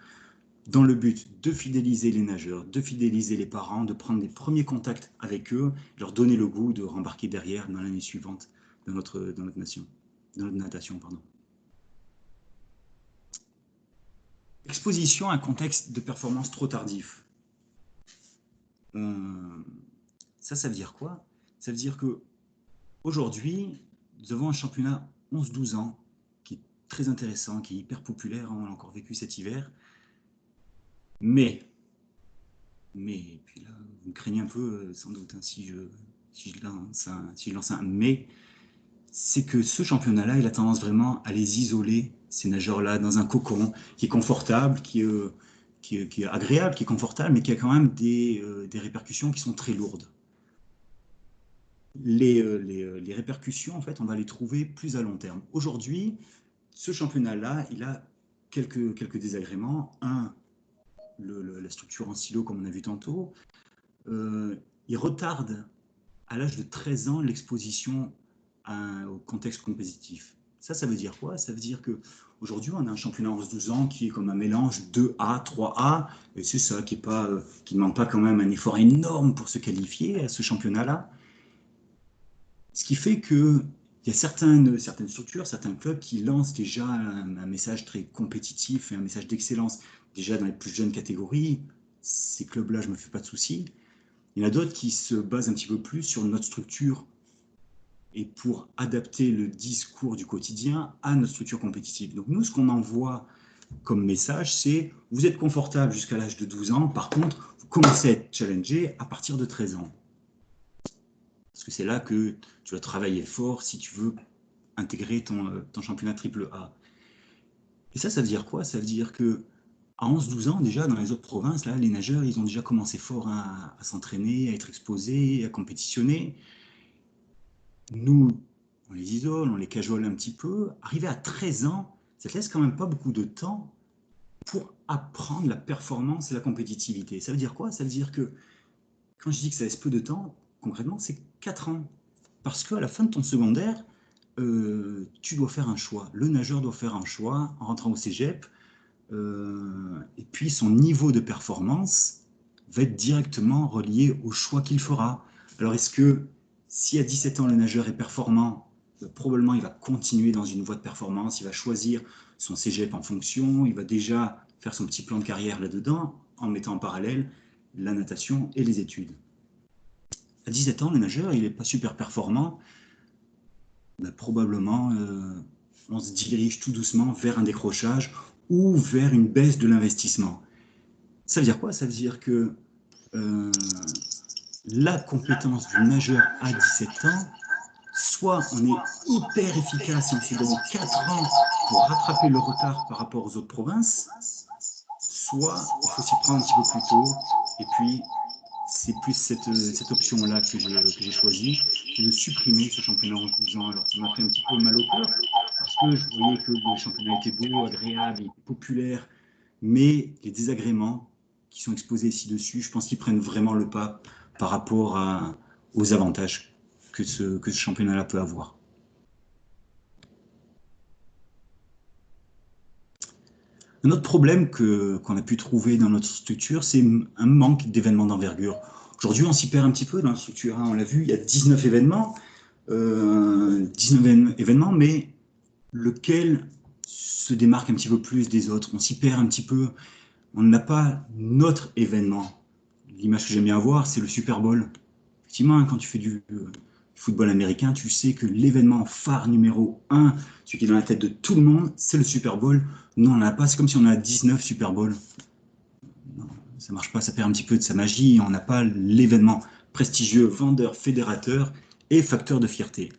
dans le but de fidéliser les nageurs, de fidéliser les parents, de prendre des premiers contacts avec eux, leur donner le goût de rembarquer derrière dans l'année suivante dans notre natation. Exposition à un contexte de performance trop tardif. Ça veut dire quoi? Ça veut dire qu'aujourd'hui, nous avons un championnat 11-12 ans qui est très intéressant, qui est hyper populaire, on l'a encore vécu cet hiver. Mais Mais puis là, vous me craignez un peu, sans doute, hein, si je lance un mais, c'est que ce championnat-là, il a tendance vraiment à les isoler, ces nageurs-là, dans un cocon qui est confortable, qui est agréable, qui est confortable, mais qui a quand même des répercussions qui sont très lourdes. Les répercussions, en fait, on va les trouver plus à long terme. Aujourd'hui, ce championnat-là, il a quelques désagréments. Un, la structure en silo, comme on a vu tantôt. Il retarde, à l'âge de 13 ans, l'exposition au contexte compétitif. Ça veut dire quoi? Ça veut dire qu'aujourd'hui, on a un championnat 11-12 ans qui est comme un mélange 2A, 3A, et c'est ça qui ne demande pas quand même un effort énorme pour se qualifier à ce championnat-là. Ce qui fait qu'il y a certaines structures, certains clubs qui lancent déjà un message très compétitif et un message d'excellence déjà dans les plus jeunes catégories. Ces clubs-là, je ne me fais pas de soucis. Il y en a d'autres qui se basent un petit peu plus sur notre structure et pour adapter le discours du quotidien à notre structure compétitive. Donc nous, ce qu'on envoie comme message, c'est vous êtes confortable jusqu'à l'âge de 12 ans, par contre, vous commencez à être challengé à partir de 13 ans. Parce que c'est là que tu dois travailler fort si tu veux intégrer ton championnat AAA. Et ça veut dire quoi? Ça veut dire qu'à 11-12 ans, déjà, dans les autres provinces, là, les nageurs, ils ont déjà commencé fort à s'entraîner, à être exposés, à compétitionner. Nous, on les isole, on les cajole un petit peu. Arrivé à 13 ans, ça te laisse quand même pas beaucoup de temps pour apprendre la performance et la compétitivité. Ça veut dire quoi? Ça veut dire que, quand je dis que ça laisse peu de temps, concrètement, c'est 4 ans. Parce qu'à la fin de ton secondaire, tu dois faire un choix. Le nageur doit faire un choix en rentrant au cégep. Et puis, son niveau de performance va être directement relié au choix qu'il fera. Alors, est-ce que si à 17 ans, le nageur est performant, probablement, il va continuer dans une voie de performance, il va choisir son cégep en fonction, il va déjà faire son petit plan de carrière là-dedans, en mettant en parallèle la natation et les études. À 17 ans, le nageur, il n'est pas super performant. Ben, probablement, on se dirige tout doucement vers un décrochage ou vers une baisse de l'investissement. Ça veut dire quoi? Ça veut dire que la compétence du nageur à 17 ans, soit on est hyper efficace et on se donne 4 ans pour rattraper le retard par rapport aux autres provinces, soit il faut s'y prendre un petit peu plus tôt. Et puis, c'est plus cette option-là que j'ai choisie, c'est de supprimer ce championnat en 12 ans. Alors, ça m'a fait un petit peu mal au cœur, parce que je voyais que le championnat était beau, agréable, populaire, mais les désagréments qui sont exposés ci-dessus, je pense qu'ils prennent vraiment le pas par rapport aux avantages que ce championnat-là peut avoir. Un autre problème qu'on a pu trouver dans notre structure, c'est un manque d'événements d'envergure. Aujourd'hui, on s'y perd un petit peu dans la structure. On l'a vu, il y a 19 événements, mais lequel se démarque un petit peu plus des autres. On s'y perd un petit peu. On n'a pas notre événement. L'image que j'aime bien avoir, c'est le Super Bowl. Effectivement, quand tu fais du football américain, tu sais que l'événement phare numéro 1, celui qui est dans la tête de tout le monde, c'est le Super Bowl. Non, on n'en a pas. C'est comme si on a 19 Super Bowls. Non, ça ne marche pas, ça perd un petit peu de sa magie. On n'a pas l'événement prestigieux, vendeur, fédérateur et facteur de fierté.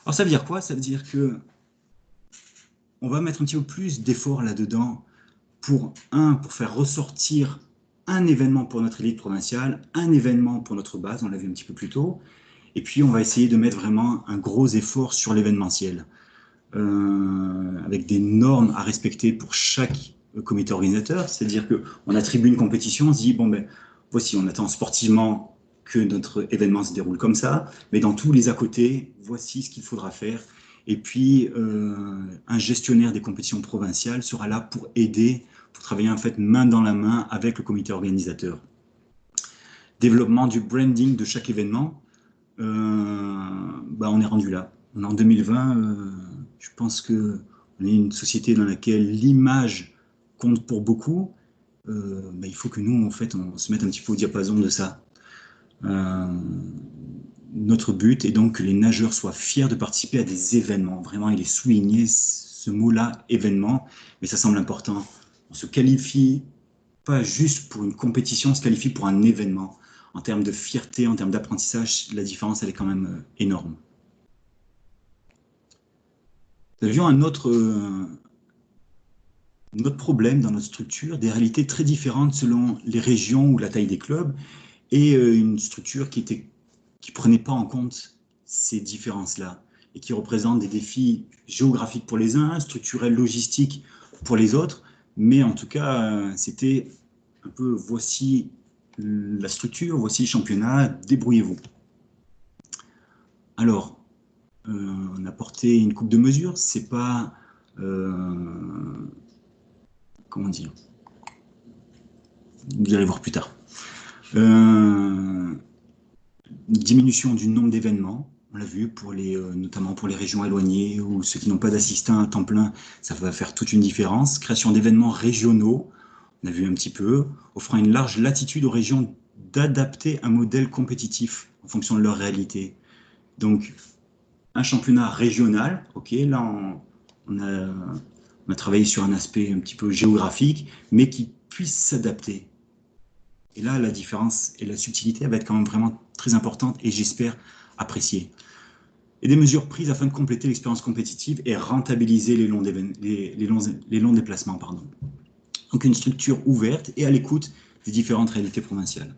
Alors ça veut dire quoi? Ça veut dire que on va mettre un petit peu plus d'efforts là-dedans pour faire ressortir un événement pour notre élite provinciale, un événement pour notre base, on l'a vu un petit peu plus tôt, et puis on va essayer de mettre vraiment un gros effort sur l'événementiel, avec des normes à respecter pour chaque comité organisateur, c'est-à-dire qu'on attribue une compétition, on se dit, bon ben, voici, on attend sportivement que notre événement se déroule comme ça, mais dans tous les à côté, voici ce qu'il faudra faire. Et puis, un gestionnaire des compétitions provinciales sera là pour aider, pour travailler en fait main dans la main avec le comité organisateur. Développement du branding de chaque événement, on est rendu là. On est en 2020, je pense qu'on est une société dans laquelle l'image compte pour beaucoup. Il faut que nous, en fait, on se mette un petit peu au diapason de ça. Notre but est donc que les nageurs soient fiers de participer à des événements. Vraiment, il est souligné ce mot-là, événement, mais ça semble important. On se qualifie pas juste pour une compétition, on se qualifie pour un événement. En termes de fierté, en termes d'apprentissage, la différence, elle est quand même énorme. Nous avions un autre problème dans notre structure, des réalités très différentes selon les régions ou la taille des clubs, et une structure qui ne prenait pas en compte ces différences-là, et qui représente des défis géographiques pour les uns, structurels, logistiques pour les autres, mais en tout cas, c'était un peu, voici la structure, voici le championnat, débrouillez-vous. Alors, on a porté une coupe de mesure, c'est pas... comment dire? Vous allez voir plus tard. Diminution du nombre d'événements, on l'a vu, notamment pour les régions éloignées ou ceux qui n'ont pas d'assistants à temps plein, ça va faire toute une différence. Création d'événements régionaux, on a vu un petit peu, offrant une large latitude aux régions d'adapter un modèle compétitif en fonction de leur réalité. Donc, un championnat régional, ok, là on a travaillé sur un aspect un petit peu géographique, mais qui puisse s'adapter. Et là, la différence et la subtilité va être quand même vraiment très importante et j'espère appréciée. Et des mesures prises afin de compléter l'expérience compétitive et rentabiliser les longs déplacements. Pardon. Donc une structure ouverte et à l'écoute des différentes réalités provinciales.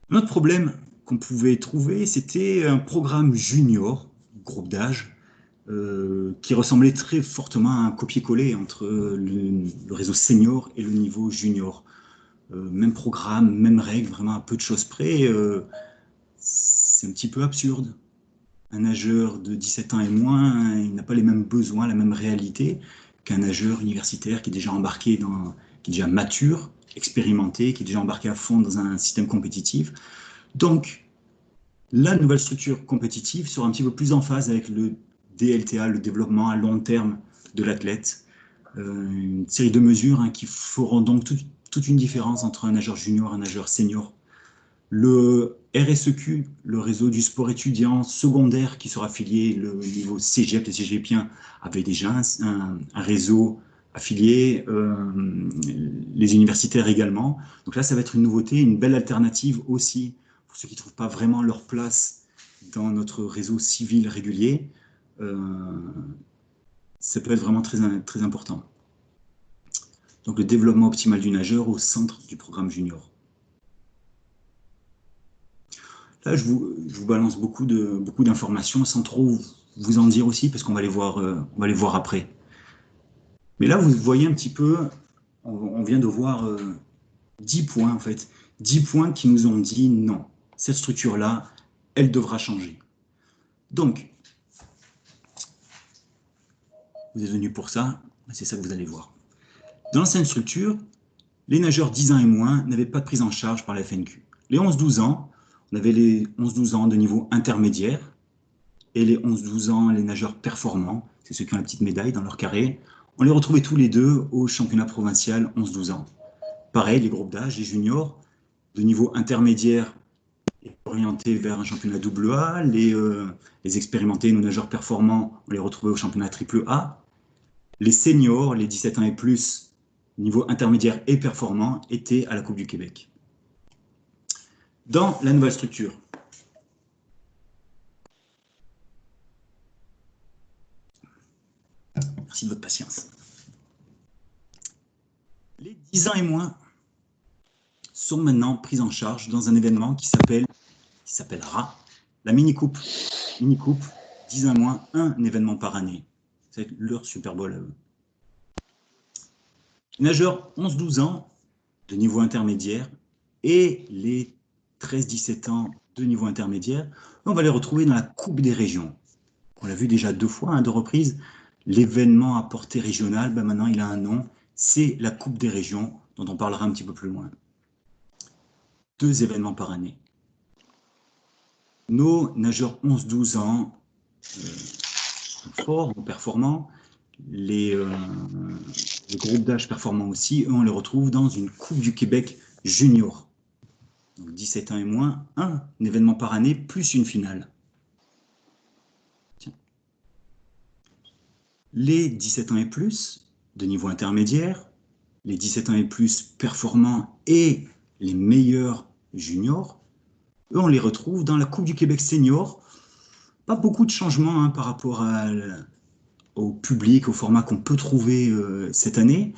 Un autre problème qu'on pouvait trouver, c'était un programme junior, groupe d'âge, qui ressemblait très fortement à un copier-coller entre le réseau senior et le niveau junior. Même programme, même règle, vraiment à peu de choses près. C'est un petit peu absurde. Un nageur de 17 ans et moins, il n'a pas les mêmes besoins, la même réalité qu'un nageur universitaire qui est déjà embarqué qui est déjà mature, expérimenté, qui est déjà embarqué à fond dans un système compétitif. Donc, la nouvelle structure compétitive sera un petit peu plus en phase avec le DLTA, le développement à long terme de l'athlète. Une série de mesures qui feront donc toute une différence entre un nageur junior et un nageur senior. Le RSEQ, le réseau du sport étudiant secondaire qui sera affilié, le niveau cégep, les cégepiens avaient déjà un réseau affilié, les universitaires également. Donc là, ça va être une nouveauté, une belle alternative aussi pour ceux qui ne trouvent pas vraiment leur place dans notre réseau civil régulier. Ça peut être vraiment très, très important. Donc le développement optimal du nageur au centre du programme junior. Là, je vous balance beaucoup d'informations sans trop vous en dire aussi, parce qu'on va les voir après. Mais là, vous voyez un petit peu, on vient de voir 10 points, en fait. 10 points qui nous ont dit non, cette structure-là, elle devra changer. Donc, vous êtes venus pour ça, c'est ça que vous allez voir. Dans l'ancienne structure, les nageurs 10 ans et moins n'avaient pas de prise en charge par la FNQ. Les 11-12 ans, on avait les 11-12 ans de niveau intermédiaire et les 11-12 ans, les nageurs performants, c'est ceux qui ont la petite médaille dans leur carré. On les retrouvait tous les deux au championnat provincial 11-12 ans. Pareil, les groupes d'âge, les juniors, de niveau intermédiaire orientés vers un championnat AA, les expérimentés, nos nageurs performants, on les retrouvait au championnat AAA. Les seniors, les 17 ans et plus, niveau intermédiaire et performant, étaient à la Coupe du Québec. Dans la nouvelle structure, merci de votre patience. Les 10 ans et moins sont maintenant pris en charge dans un événement qui s'appellera la mini-coupe. Mini-coupe, 10 ans et moins, un événement par année. C'est leur Super Bowl à eux. Les nageurs 11-12 ans de niveau intermédiaire et les 13-17 ans de niveau intermédiaire, on va les retrouver dans la Coupe des régions. On l'a vu déjà 2 fois, 2 reprises. L'événement à portée régionale, maintenant il a un nom, c'est la Coupe des régions, dont on parlera un petit peu plus loin. 2 événements par année. Nos nageurs 11-12 ans, forts, performants, les groupes d'âge performants aussi, eux, on les retrouve dans une Coupe du Québec junior. Donc 17 ans et moins, un événement par année, plus une finale. Tiens. Les 17 ans et plus de niveau intermédiaire, les 17 ans et plus performants et les meilleurs juniors, eux, on les retrouve dans la Coupe du Québec senior. Pas beaucoup de changements par rapport au public, au format qu'on peut trouver cette année.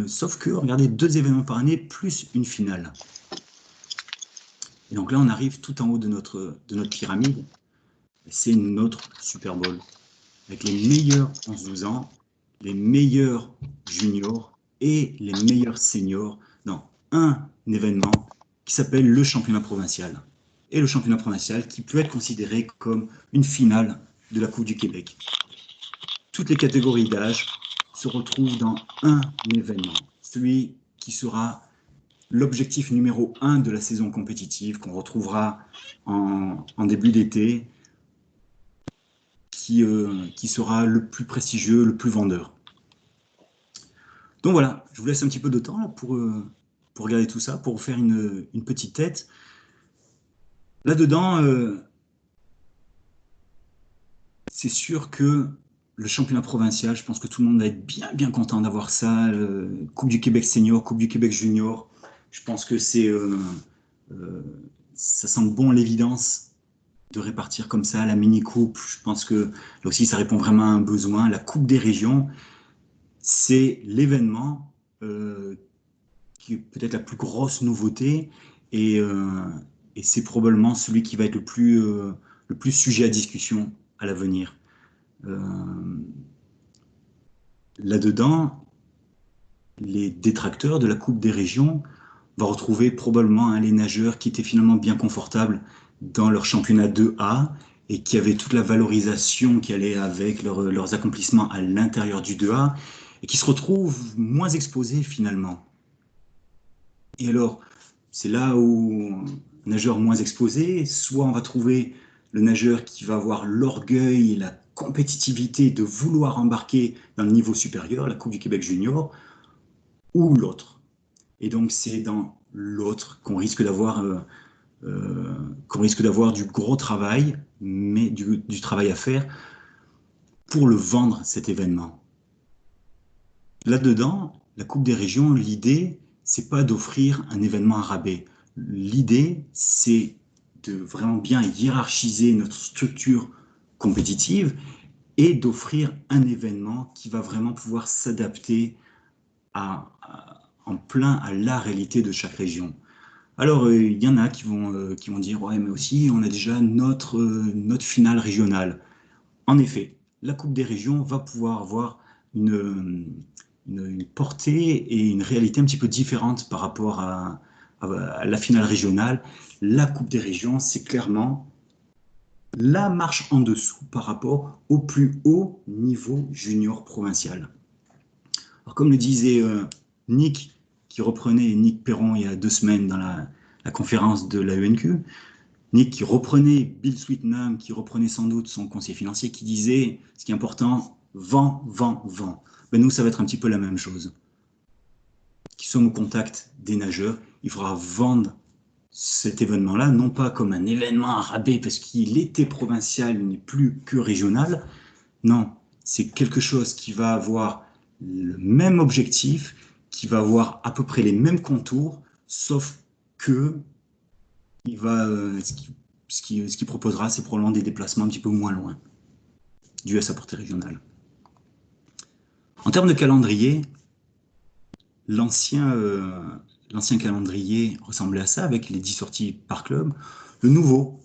Sauf que, regardez, 2 événements par année plus une finale. Et donc là, on arrive tout en haut de notre pyramide. C'est notre Super Bowl. Avec les meilleurs 11-12 ans, les meilleurs juniors et les meilleurs seniors dans un événement qui s'appelle le championnat provincial. Et le championnat provincial qui peut être considéré comme une finale de la Coupe du Québec. Toutes les catégories d'âge se retrouvent dans un événement, celui qui sera l'objectif numéro 1 de la saison compétitive qu'on retrouvera en début d'été, qui sera le plus prestigieux, le plus vendeur. Donc voilà, je vous laisse un petit peu de temps là, pour regarder tout ça, pour vous faire une petite tête. Là-dedans, c'est sûr que le championnat provincial, je pense que tout le monde va être bien content d'avoir ça. Coupe du Québec senior, Coupe du Québec junior. Je pense que ça semble bon l'évidence de répartir comme ça la mini-coupe. Je pense que là aussi, ça répond vraiment à un besoin. La Coupe des régions, c'est l'événement qui est peut-être la plus grosse nouveauté et c'est probablement celui qui va être le plus sujet à discussion à l'avenir. Là-dedans, les détracteurs de la Coupe des régions vont retrouver probablement les nageurs qui étaient finalement bien confortables dans leur championnat 2A et qui avaient toute la valorisation qui allait avec leurs accomplissements à l'intérieur du 2A et qui se retrouvent moins exposés finalement. Et alors, c'est là où un nageur moins exposé, soit on va trouver le nageur qui va avoir l'orgueil et la compétitivité de vouloir embarquer dans le niveau supérieur, la Coupe du Québec junior, ou l'autre. Et donc, c'est dans l'autre qu'on risque d'avoir du gros travail, mais du travail à faire pour le vendre, cet événement. Là-dedans, la Coupe des régions, l'idée, c'est pas d'offrir un événement à rabais. L'idée, c'est de vraiment bien hiérarchiser notre structure compétitive et d'offrir un événement qui va vraiment pouvoir s'adapter en plein à la réalité de chaque région. Alors, il y en a qui vont dire « Ouais, mais aussi, on a déjà notre finale régionale. » En effet, la Coupe des régions va pouvoir avoir une portée et une réalité un petit peu différente par rapport à la finale régionale. La Coupe des régions, c'est clairement la marche en dessous par rapport au plus haut niveau junior provincial. Alors, comme le disait Nick Perron il y a 2 semaines dans la conférence de la ENQ, Nick qui reprenait Bill Sweetnam, qui reprenait sans doute son conseiller financier, qui disait ce qui est important, vend. Ben nous, ça va être un petit peu la même chose. Qui sommes au contact des nageurs, il faudra vendre cet événement-là, non pas comme un événement à rabais parce qu'il était provincial, il n'est plus que régional. Non, c'est quelque chose qui va avoir le même objectif, qui va avoir à peu près les mêmes contours, sauf que ce qu'il proposera, c'est probablement des déplacements un petit peu moins loin, dû à sa portée régionale. En termes de calendrier, l'ancien calendrier ressemblait à ça, avec les 10 sorties par club. Le nouveau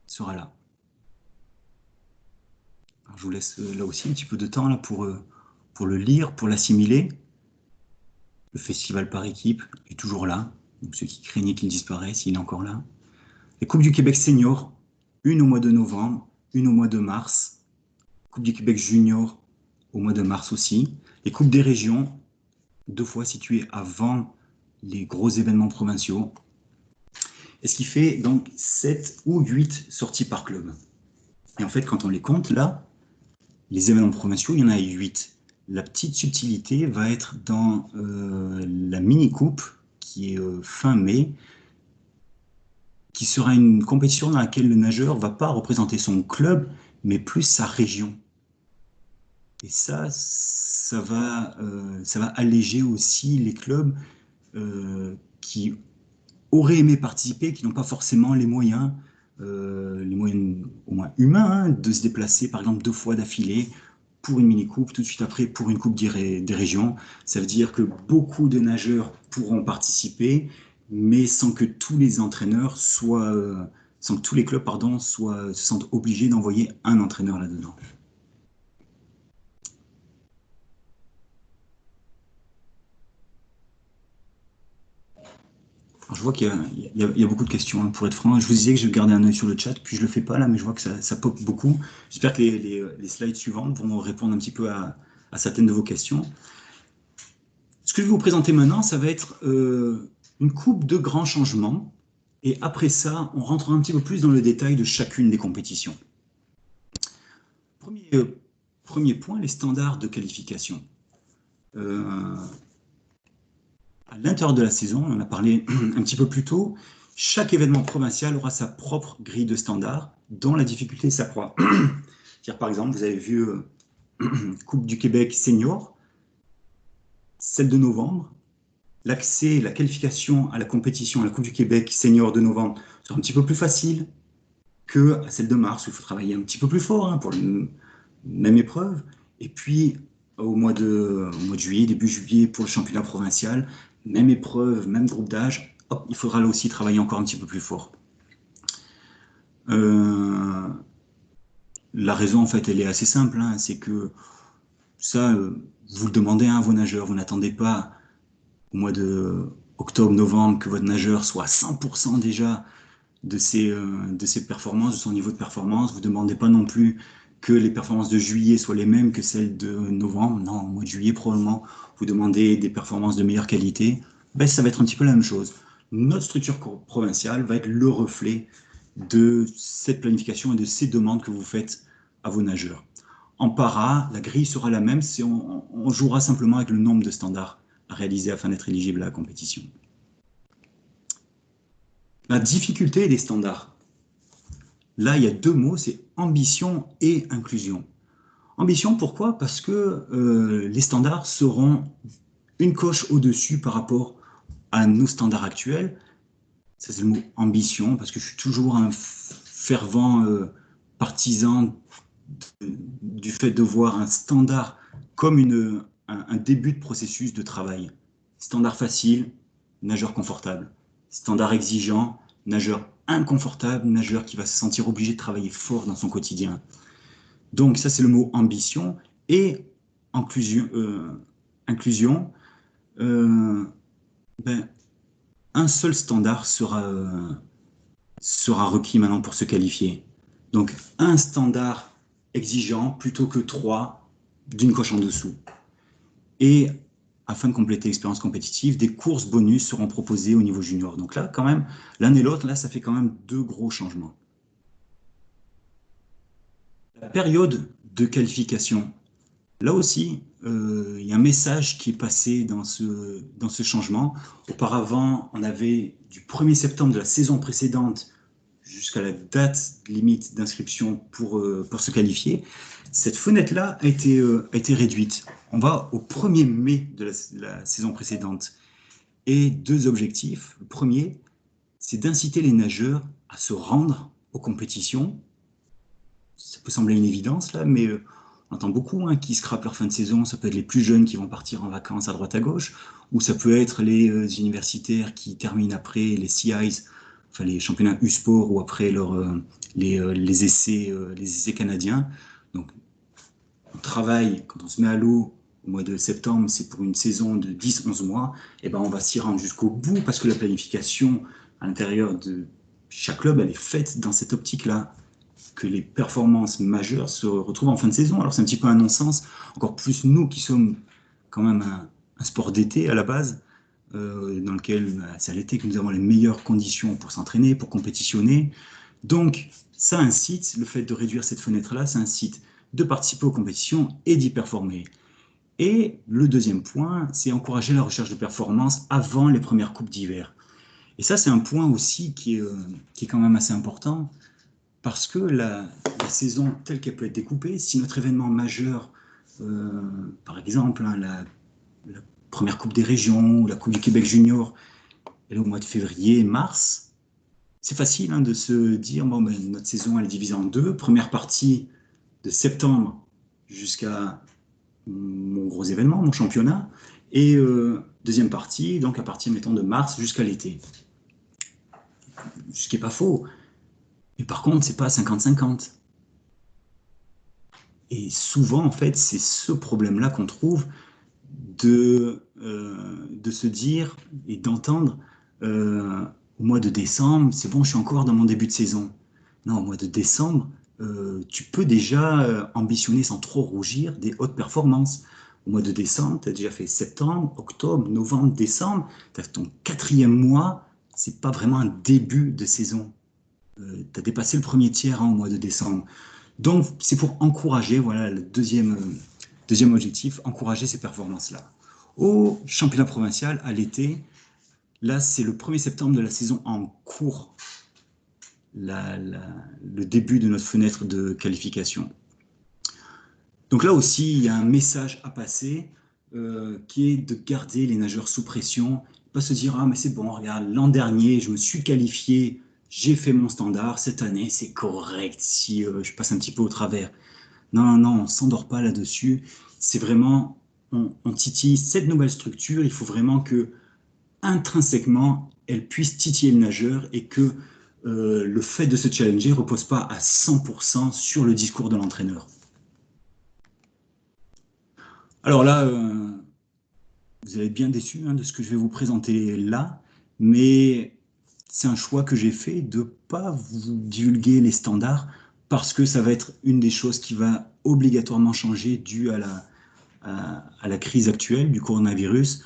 sera là. Alors, je vous laisse là aussi un petit peu de temps là, pour le lire, pour l'assimiler. Le festival par équipe est toujours là. Donc, ceux qui craignaient qu'il disparaisse, il est encore là. Les Coupes du Québec senior, une au mois de novembre, une au mois de mars. Coupe du Québec junior au mois de mars aussi. Les Coupes des régions, 2 fois situées avant les gros événements provinciaux. Et ce qui fait donc 7 ou 8 sorties par club. Et en fait, quand on les compte là, les événements provinciaux, il y en a 8. La petite subtilité va être dans la mini-coupe, qui est fin mai, qui sera une compétition dans laquelle le nageur ne va pas représenter son club, mais plus sa région. Et ça va alléger aussi les clubs qui auraient aimé participer, qui n'ont pas forcément les moyens au moins humains, de se déplacer, par exemple, 2 fois d'affilée pour une mini-coupe, tout de suite après pour une coupe des régions. Ça veut dire que beaucoup de nageurs pourront participer, mais sans que tous les entraîneurs sans que tous les clubs, se sentent obligés d'envoyer un entraîneur là-dedans. Alors, je vois qu'il y a beaucoup de questions, pour être franc. Je vous disais que je gardais un œil sur le chat, puis je le fais pas là, mais je vois que ça pop beaucoup. J'espère que les slides suivantes vont répondre un petit peu à certaines de vos questions. Ce que je vais vous présenter maintenant, ça va être une coupe de grands changements. Et après ça, on rentrera un petit peu plus dans le détail de chacune des compétitions. Premier point, les standards de qualification. À l'intérieur de la saison, on en a parlé un petit peu plus tôt, chaque événement provincial aura sa propre grille de standards dont la difficulté s'accroît. Par exemple, vous avez vu Coupe du Québec senior, celle de novembre, l'accès, la qualification à la compétition à la Coupe du Québec senior de novembre sera un petit peu plus facile que celle de mars, où il faut travailler un petit peu plus fort pour la même épreuve. Et puis, au mois de juillet, début juillet, pour le championnat provincial, même épreuve, même groupe d'âge, il faudra là aussi travailler encore un petit peu plus fort. La raison, en fait, elle est assez simple, c'est que ça, vous le demandez à vos nageurs, vous n'attendez pas au mois de octobre, novembre, que votre nageur soit à 100% déjà de ses performances, de son niveau de performance. Vous ne demandez pas non plus que les performances de juillet soient les mêmes que celles de novembre. Non, au mois de juillet, probablement, vous demandez des performances de meilleure qualité. Ça va être un petit peu la même chose. Notre structure provinciale va être le reflet de cette planification et de ces demandes que vous faites à vos nageurs. En para, la grille sera la même, on jouera simplement avec le nombre de standards à réaliser afin d'être éligible à la compétition. La difficulté des standards. Là, il y a 2 mots, c'est ambition et inclusion. Ambition, pourquoi? Parce que les standards seront une coche au-dessus par rapport à nos standards actuels. Ça, c'est le mot ambition, parce que je suis toujours un fervent partisan du fait de voir un standard comme un début de processus de travail. Standard facile, nageur confortable. Standard exigeant, nageur inconfortable, nageur qui va se sentir obligé de travailler fort dans son quotidien. Donc ça, c'est le mot ambition. Et inclusion, un seul standard sera requis maintenant pour se qualifier. Donc un standard exigeant plutôt que 3 d'une coche en dessous. Et afin de compléter l'expérience compétitive, des courses bonus seront proposées au niveau junior. Donc là, quand même, l'un et l'autre, là, ça fait quand même 2 gros changements. La période de qualification. Là aussi, il y a un message qui est passé dans ce changement. Auparavant, on avait du 1er septembre de la saison précédente jusqu'à la date limite d'inscription pour se qualifier. Cette fenêtre-là a été réduite. On va au 1er mai de la saison précédente. Et 2 objectifs. Le premier, c'est d'inciter les nageurs à se rendre aux compétitions. Ça peut sembler une évidence, là, mais on entend beaucoup qui scrapent leur fin de saison. Ça peut être les plus jeunes qui vont partir en vacances à droite à gauche, ou ça peut être les universitaires qui terminent après les CIs, enfin les championnats U-Sport, ou après les essais canadiens. Donc, on travaille, quand on se met à l'eau au mois de septembre, c'est pour une saison de 10-11 mois, et on va s'y rendre jusqu'au bout, parce que la planification à l'intérieur de chaque club, elle est faite dans cette optique-là, que les performances majeures se retrouvent en fin de saison. Alors c'est un petit peu un non-sens, encore plus nous qui sommes quand même un sport d'été à la base, dans lequel c'est à l'été que nous avons les meilleures conditions pour s'entraîner, pour compétitionner. Donc ça incite, le fait de réduire cette fenêtre-là, ça incite de participer aux compétitions et d'y performer. Et le deuxième point, c'est encourager la recherche de performance avant les premières coupes d'hiver. Et ça, c'est un point aussi qui est quand même assez important, parce que la saison telle qu'elle peut être découpée, si notre événement majeur par exemple, hein, la première Coupe des régions ou la Coupe du Québec junior, elle est au mois de février, mars. C'est facile hein, de se dire, bon, ben, notre saison elle est divisée en deux. Première partie de septembre jusqu'à mon gros événement, mon championnat. Et deuxième partie, donc à partir, mettons, de mars jusqu'à l'été. Ce qui n'est pas faux. Mais par contre, c'est pas 50-50. Et souvent, en fait, c'est ce problème-là qu'on trouve de se dire et d'entendre au mois de décembre, c'est bon, je suis encore dans mon début de saison. Non, au mois de décembre, tu peux déjà ambitionner sans trop rougir des hautes performances. Au mois de décembre, tu as déjà fait septembre, octobre, novembre, décembre. Tu as ton 4e mois, c'est pas vraiment un début de saison. Tu as dépassé le premier tiers hein, au mois de décembre. Donc, c'est pour encourager, voilà, le deuxième objectif, encourager ces performances-là. Au championnat provincial, à l'été, là, c'est le 1er septembre de la saison en cours, le début de notre fenêtre de qualification. Donc là aussi, il y a un message à passer qui est de garder les nageurs sous pression, pas se dire « Ah, mais c'est bon, regarde, l'an dernier, je me suis qualifié, j'ai fait mon standard, cette année, c'est correct si je passe un petit peu au travers. » Non, non, on ne s'endort pas là-dessus. C'est vraiment, on titille cette nouvelle structure. Il faut vraiment que, intrinsèquement, elle puisse titiller le nageur et que le fait de se challenger ne repose pas à 100% sur le discours de l'entraîneur. Alors là, vous allez être bien déçus hein, de ce que je vais vous présenter là, mais c'est un choix que j'ai fait de ne pas vous divulguer les standards parce que ça va être une des choses qui va obligatoirement changer dû à la crise actuelle du coronavirus.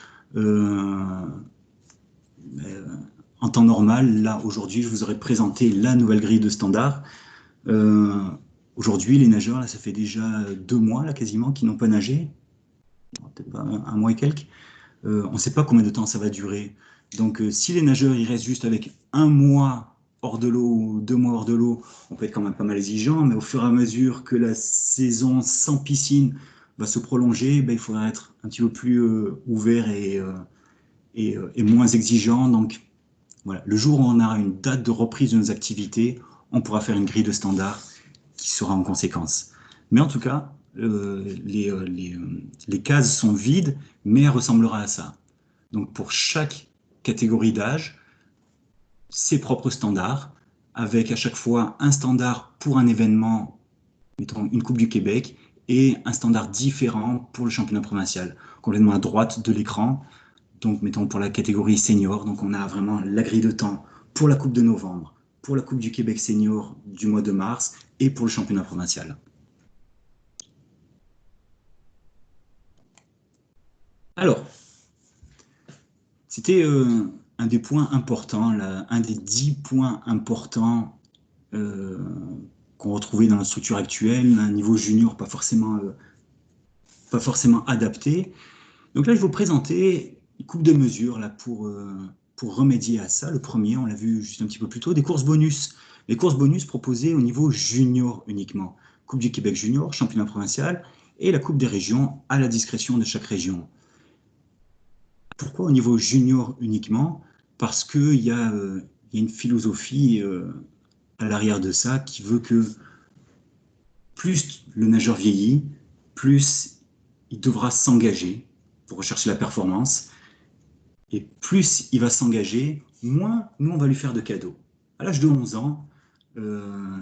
En temps normal, là, aujourd'hui, je vous aurais présenté la nouvelle grille de standards. Aujourd'hui, les nageurs, là, ça fait déjà 2 mois, là, quasiment, qu'ils n'ont pas nagé. Peut-être pas un mois et quelques. On ne sait pas combien de temps ça va durer. Donc, si les nageurs, ils restent juste avec 1 mois hors de l'eau ou 2 mois hors de l'eau, on peut être quand même pas mal exigeant, mais au fur et à mesure que la saison sans piscine va se prolonger, ben, il faudra être un petit peu plus ouvert et moins exigeant. Donc, voilà, le jour où on aura une date de reprise de nos activités, on pourra faire une grille de standards qui sera en conséquence. Mais en tout cas, les cases sont vides, mais elle ressemblera à ça. Donc, pour chaque catégorie d'âge, ses propres standards, avec à chaque fois un standard pour un événement, mettons une Coupe du Québec, et un standard différent pour le championnat provincial, complètement à droite de l'écran. Donc, mettons pour la catégorie senior, donc on a vraiment la grille de temps pour la Coupe de novembre, pour la Coupe du Québec senior du mois de mars, et pour le championnat provincial. Alors, c'était un des points importants, là, un des 10 points importants qu'on retrouvait dans la structure actuelle, un niveau junior pas forcément adapté. Donc là, je vais vous présenter une coupe de mesures là, pour remédier à ça. Le premier, on l'a vu juste un petit peu plus tôt, des courses bonus. Les courses bonus proposées au niveau junior uniquement. Coupe du Québec junior, championnat provincial, et la Coupe des régions à la discrétion de chaque région. Pourquoi au niveau junior uniquement? Parce qu'il y a une philosophie à l'arrière de ça qui veut que plus le nageur vieillit, plus il devra s'engager pour rechercher la performance, et plus il va s'engager, moins nous on va lui faire de cadeaux. À l'âge de 11 ans,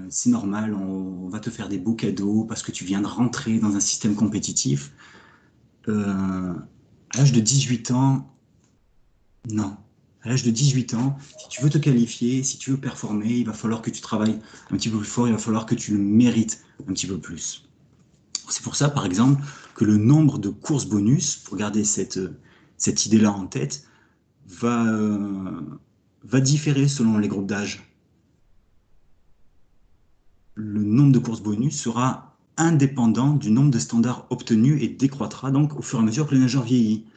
c'est normal, on va te faire des beaux cadeaux parce que tu viens de rentrer dans un système compétitif. À l'âge de 18 ans, non. À l'âge de 18 ans, si tu veux te qualifier, si tu veux performer, il va falloir que tu travailles un petit peu plus fort, il va falloir que tu le mérites un petit peu plus. C'est pour ça, par exemple, que le nombre de courses bonus, pour garder cette idée-là en tête, va différer selon les groupes d'âge. Le nombre de courses bonus sera indépendant du nombre de standards obtenus et décroîtra donc au fur et à mesure que le nageur vieillit.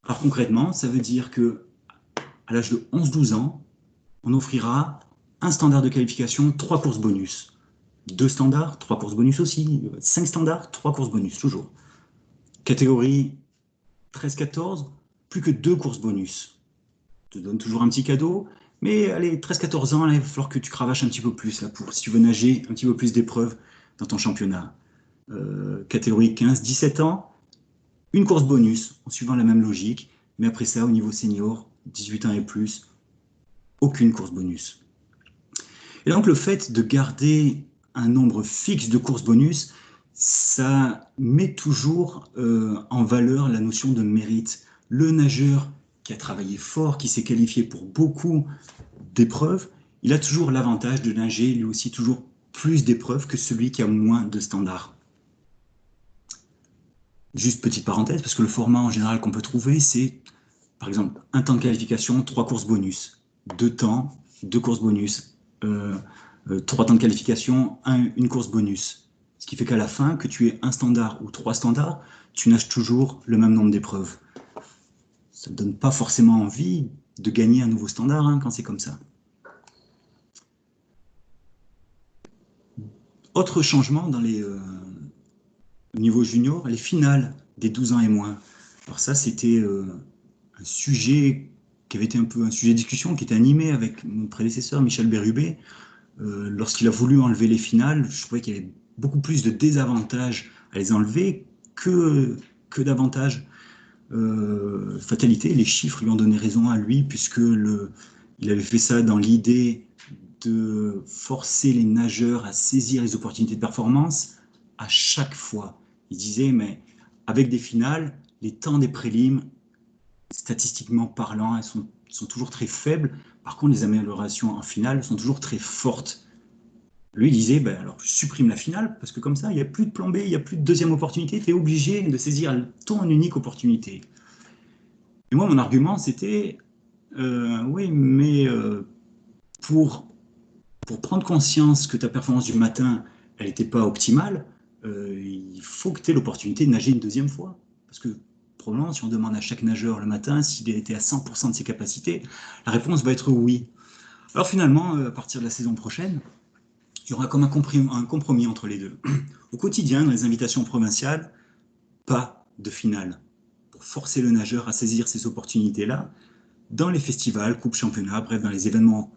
Alors concrètement, ça veut dire que à l'âge de 11-12 ans, on offrira un standard de qualification, 3 courses bonus. 2 standards, 3 courses bonus aussi. 5 standards, 3 courses bonus, toujours. Catégorie 13-14, plus que 2 courses bonus. Je te donne toujours un petit cadeau. Mais allez, 13-14 ans, là, il va falloir que tu cravaches un petit peu plus là, si tu veux nager un petit peu plus d'épreuves dans ton championnat. Catégorie 15-17 ans, une course bonus en suivant la même logique. Mais après ça, au niveau senior, 18 ans et plus, aucune course bonus. Et donc le fait de garder un nombre fixe de courses bonus, ça met toujours en valeur la notion de mérite. Le nageur qui a travaillé fort, qui s'est qualifié pour beaucoup d'épreuves, il a toujours l'avantage de nager lui aussi toujours plus d'épreuves que celui qui a moins de standards. Juste petite parenthèse, parce que le format en général qu'on peut trouver, c'est par exemple un temps de qualification, 3 courses bonus, 2 temps, 2 courses bonus, 3 temps de qualification, une course bonus. Ce qui fait qu'à la fin, que tu aies un standard ou 3 standards, tu nages toujours le même nombre d'épreuves. Ça ne donne pas forcément envie de gagner un nouveau standard quand c'est comme ça. Autre changement dans au niveau junior, les finales des 12 ans et moins. Alors ça, c'était un sujet qui avait été un peu un sujet de discussion, qui était animé avec mon prédécesseur Michel Bérubé. Lorsqu'il a voulu enlever les finales, je trouvais qu'il y avait beaucoup plus de désavantages à les enlever que d'avantages. Fatalité, les chiffres lui ont donné raison à lui, puisque il avait fait ça dans l'idée de forcer les nageurs à saisir les opportunités de performance à chaque fois. Il disait, mais avec des finales, les temps des prélims, statistiquement parlant, elles sont toujours très faibles. Par contre, les améliorations en finale sont toujours très fortes. Lui, il disait, alors je supprime la finale, parce que comme ça, il n'y a plus de plan B, il n'y a plus de deuxième opportunité, tu es obligé de saisir ton unique opportunité. Et moi, mon argument, c'était, oui, mais pour prendre conscience que ta performance du matin, elle n'était pas optimale, il faut que tu aies l'opportunité de nager une deuxième fois. Parce que probablement, si on demande à chaque nageur le matin s'il était à 100% de ses capacités, la réponse va être oui. Alors finalement, à partir de la saison prochaine, il y aura comme un compromis entre les deux. Au quotidien, dans les invitations provinciales, pas de finale. Pour forcer le nageur à saisir ces opportunités-là, dans les festivals, coupes, championnats, bref, dans les événements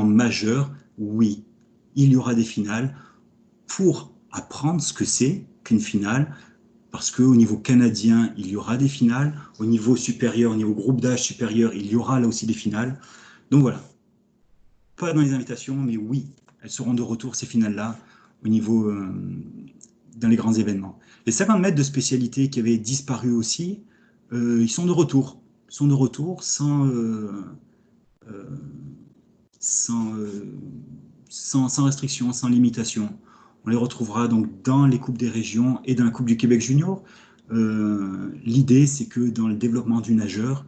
majeurs, oui, il y aura des finales pour apprendre ce que c'est qu'une finale, parce qu'au niveau canadien, il y aura des finales, au niveau supérieur, au niveau groupe d'âge supérieur, il y aura là aussi des finales. Donc voilà, pas dans les invitations, mais oui, elles seront de retour, ces finales-là, au niveau, dans les grands événements. Les 50 mètres de spécialité qui avaient disparu aussi, ils sont de retour. Ils sont de retour sans restriction, sans limitation. On les retrouvera donc dans les Coupes des régions et dans la Coupe du Québec junior. L'idée, c'est que dans le développement du nageur,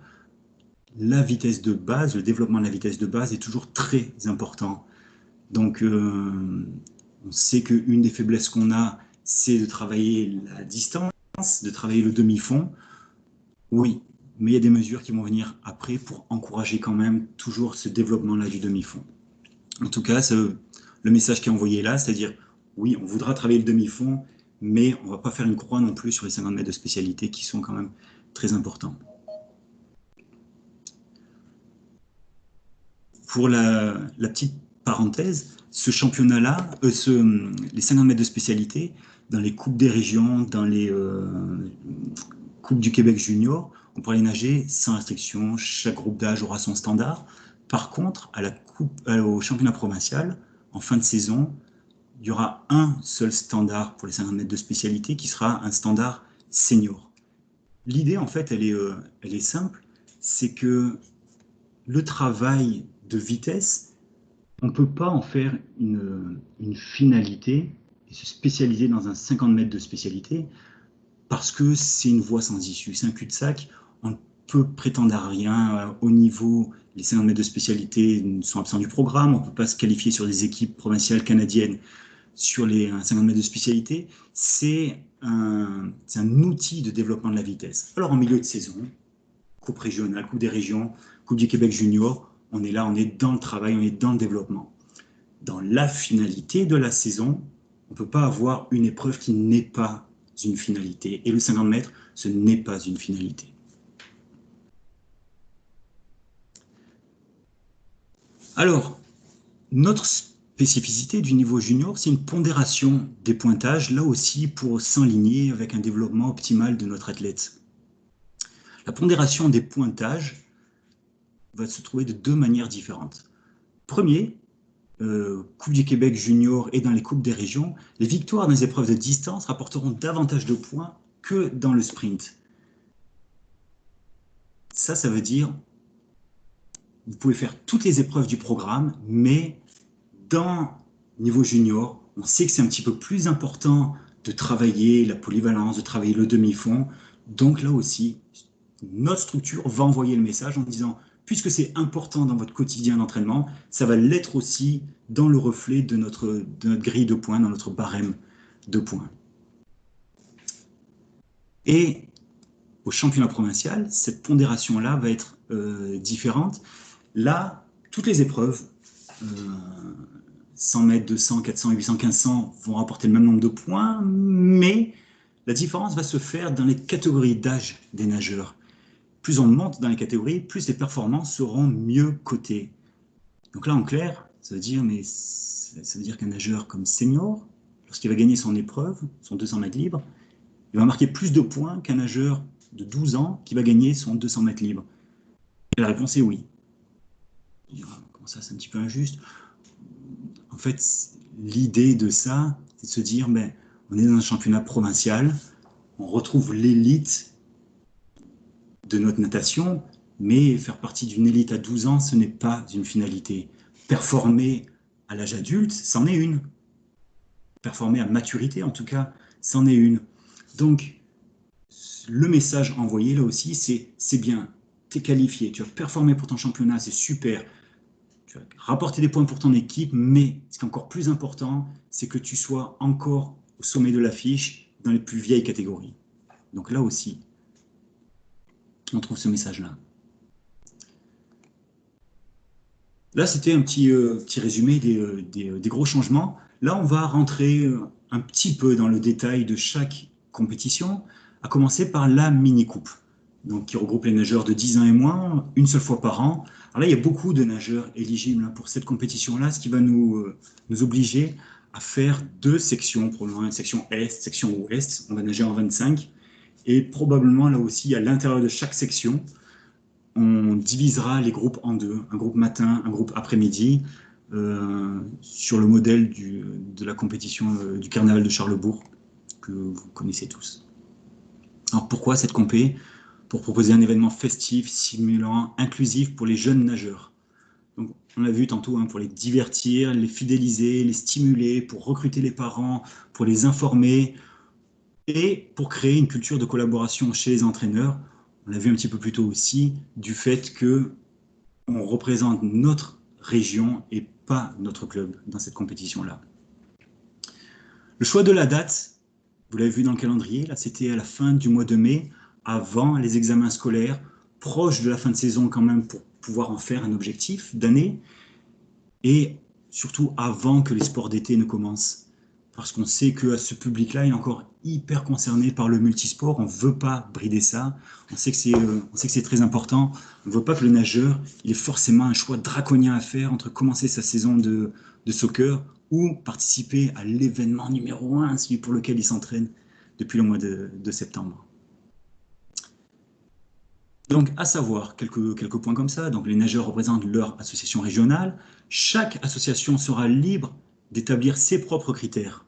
la vitesse de base, le développement de la vitesse de base est toujours très important. Donc, on sait qu'une des faiblesses qu'on a, c'est de travailler la distance, de travailler le demi-fond. Oui, mais il y a des mesures qui vont venir après pour encourager quand même toujours ce développement-là du demi-fond. En tout cas, le message qui est envoyé là, c'est-à-dire, oui, on voudra travailler le demi-fond, mais on ne va pas faire une croix non plus sur les 50 mètres de spécialité qui sont quand même très importants. Pour la petite parenthèse, ce championnat-là, les 50 mètres de spécialité, dans les Coupes des régions, dans les Coupes du Québec junior, on pourra les nager sans restriction, chaque groupe d'âge aura son standard. Par contre, au championnat provincial, en fin de saison, il y aura un seul standard pour les 50 mètres de spécialité qui sera un standard senior. L'idée, en fait, elle est simple, c'est que le travail de vitesse, on ne peut pas en faire une finalité et se spécialiser dans un 50 mètres de spécialité parce que c'est une voie sans issue, c'est un cul-de-sac, on ne peut prétendre à rien au niveau, les 50 mètres de spécialité sont absents du programme, on ne peut pas se qualifier sur des équipes provinciales canadiennes sur les 50 mètres de spécialité, c'est un outil de développement de la vitesse. Alors en milieu de saison, Coupe régionale, Coupe des régions, Coupe du Québec junior, on est là, on est dans le travail, on est dans le développement. dans la finalité de la saison, on ne peut pas avoir une épreuve qui n'est pas une finalité. Et le 50 mètres, ce n'est pas une finalité. Alors, notre spécificité du niveau junior, c'est une pondération des pointages, là aussi pour s'aligner avec un développement optimal de notre athlète. La pondération des pointages va se trouver de deux manières différentes. Premier, Coupe du Québec junior et dans les Coupes des régions, les victoires dans les épreuves de distance rapporteront davantage de points que dans le sprint. Ça veut dire vous pouvez faire toutes les épreuves du programme, mais dans le niveau junior, on sait que c'est un petit peu plus important de travailler la polyvalence, de travailler le demi-fond. Donc là aussi, notre structure va envoyer le message en disant, puisque c'est important dans votre quotidien d'entraînement, ça va l'être aussi dans le reflet de notre grille de points, dans notre barème de points. Et au championnat provincial, cette pondération-là va être différente. Là, toutes les épreuves, 100 mètres, 200, 400, 800, 1500 vont rapporter le même nombre de points, mais la différence va se faire dans les catégories d'âge des nageurs. Plus on monte dans les catégories, plus les performances seront mieux cotées. Donc là, en clair, ça veut dire qu'un nageur comme senior, lorsqu'il va gagner son épreuve, son 200 mètres libre, il va marquer plus de points qu'un nageur de 12 ans qui va gagner son 200 mètres libre. Et la réponse est oui. Comment ça, c'est un petit peu injuste. En fait, l'idée de ça, c'est de se dire, on est dans un championnat provincial, on retrouve l'élite de notre natation, mais faire partie d'une élite à 12 ans, ce n'est pas une finalité. Performer à l'âge adulte, c'en est une. Performer à maturité, en tout cas, c'en est une. Donc, le message envoyé là aussi, c'est bien, tu es qualifié, tu as performé pour ton championnat, c'est super. Tu as rapporté des points pour ton équipe, mais ce qui est encore plus important, c'est que tu sois encore au sommet de l'affiche dans les plus vieilles catégories. Donc là aussi, on trouve ce message-là. Là, c'était un petit résumé des gros changements. Là, on va rentrer un petit peu dans le détail de chaque compétition, à commencer par la mini-coupe, donc qui regroupe les nageurs de 10 ans et moins, une seule fois par an. Alors là, il y a beaucoup de nageurs éligibles pour cette compétition-là, ce qui va nous obliger à faire deux sections, probablement une section Est, section Ouest. On va nager en 25. Et probablement, là aussi, à l'intérieur de chaque section, on divisera les groupes en deux, un groupe matin, un groupe après-midi, sur le modèle de la compétition du carnaval de Charlesbourg, que vous connaissez tous. Alors pourquoi cette compé? Pour proposer un événement festif, stimulant, inclusif pour les jeunes nageurs. Donc, on l'a vu tantôt, pour les divertir, les fidéliser, les stimuler, pour recruter les parents, pour les informer, et pour créer une culture de collaboration chez les entraîneurs. On l'a vu un petit peu plus tôt aussi, du fait qu'on représente notre région et pas notre club dans cette compétition-là. Le choix de la date, vous l'avez vu dans le calendrier, là c'était à la fin du mois de mai, avant les examens scolaires, proche de la fin de saison quand même pour pouvoir en faire un objectif d'année, et surtout avant que les sports d'été ne commencent. Parce qu'on sait que ce public-là est encore hyper concerné par le multisport, on ne veut pas brider ça, on sait que c'est très important, on ne veut pas que le nageur il ait forcément un choix draconien à faire entre commencer sa saison de soccer ou participer à l'événement numéro 1, celui pour lequel il s'entraîne depuis le mois de septembre. Donc, à savoir, quelques points comme ça. Donc, les nageurs représentent leur association régionale. Chaque association sera libre d'établir ses propres critères.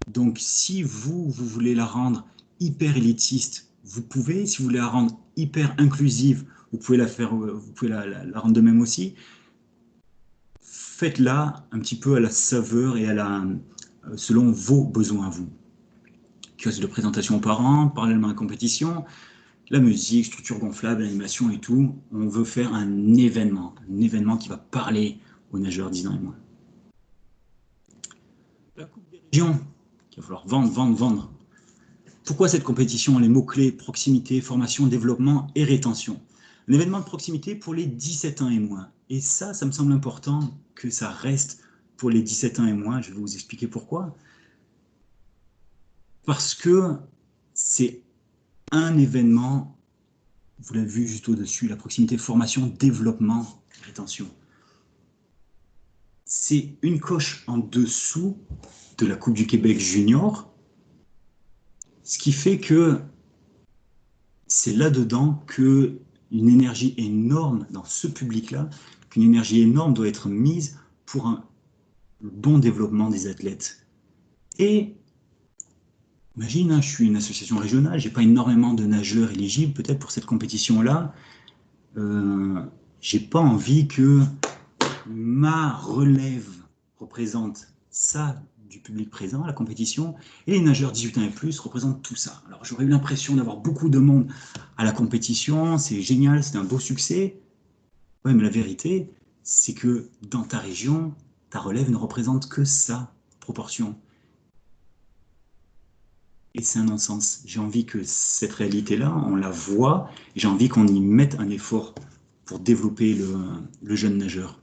Donc, si vous voulez la rendre hyper élitiste, vous pouvez. Si vous voulez la rendre hyper inclusive, vous pouvez la rendre de même aussi. Faites-la un petit peu à la saveur et selon vos besoins à vous. Kiosque de présentation aux parents, parallèlement à la compétition, la musique, structure gonflable, l'animation et tout. On veut faire un événement qui va parler aux nageurs 10 ans et moins. La Coupe des régions, qu'il va falloir vendre. Pourquoi cette compétition? Les mots-clés, proximité, formation, développement et rétention. Un événement de proximité pour les 17 ans et moins. Et ça me semble important que ça reste pour les 17 ans et moins. Je vais vous expliquer pourquoi. Parce que c'est un événement, vous l'avez vu juste au-dessus, la proximité formation, développement, rétention. C'est une coche en dessous de la Coupe du Québec junior, ce qui fait que c'est là-dedans qu'une énergie énorme, dans ce public-là, qu'une énergie énorme doit être mise pour un bon développement des athlètes. Et imagine, hein, je suis une association régionale, je n'ai pas énormément de nageurs éligibles peut-être pour cette compétition-là. J'ai pas envie que ma relève représente ça du public présent à la compétition et les nageurs 18 ans et plus représentent tout ça. Alors j'aurais eu l'impression d'avoir beaucoup de monde à la compétition, c'est génial, c'est un beau succès. Ouais, mais la vérité, c'est que dans ta région, ta relève ne représente que ça, proportion. Et c'est un non-sens. J'ai envie que cette réalité-là, on la voit, et j'ai envie qu'on y mette un effort pour développer le jeune nageur.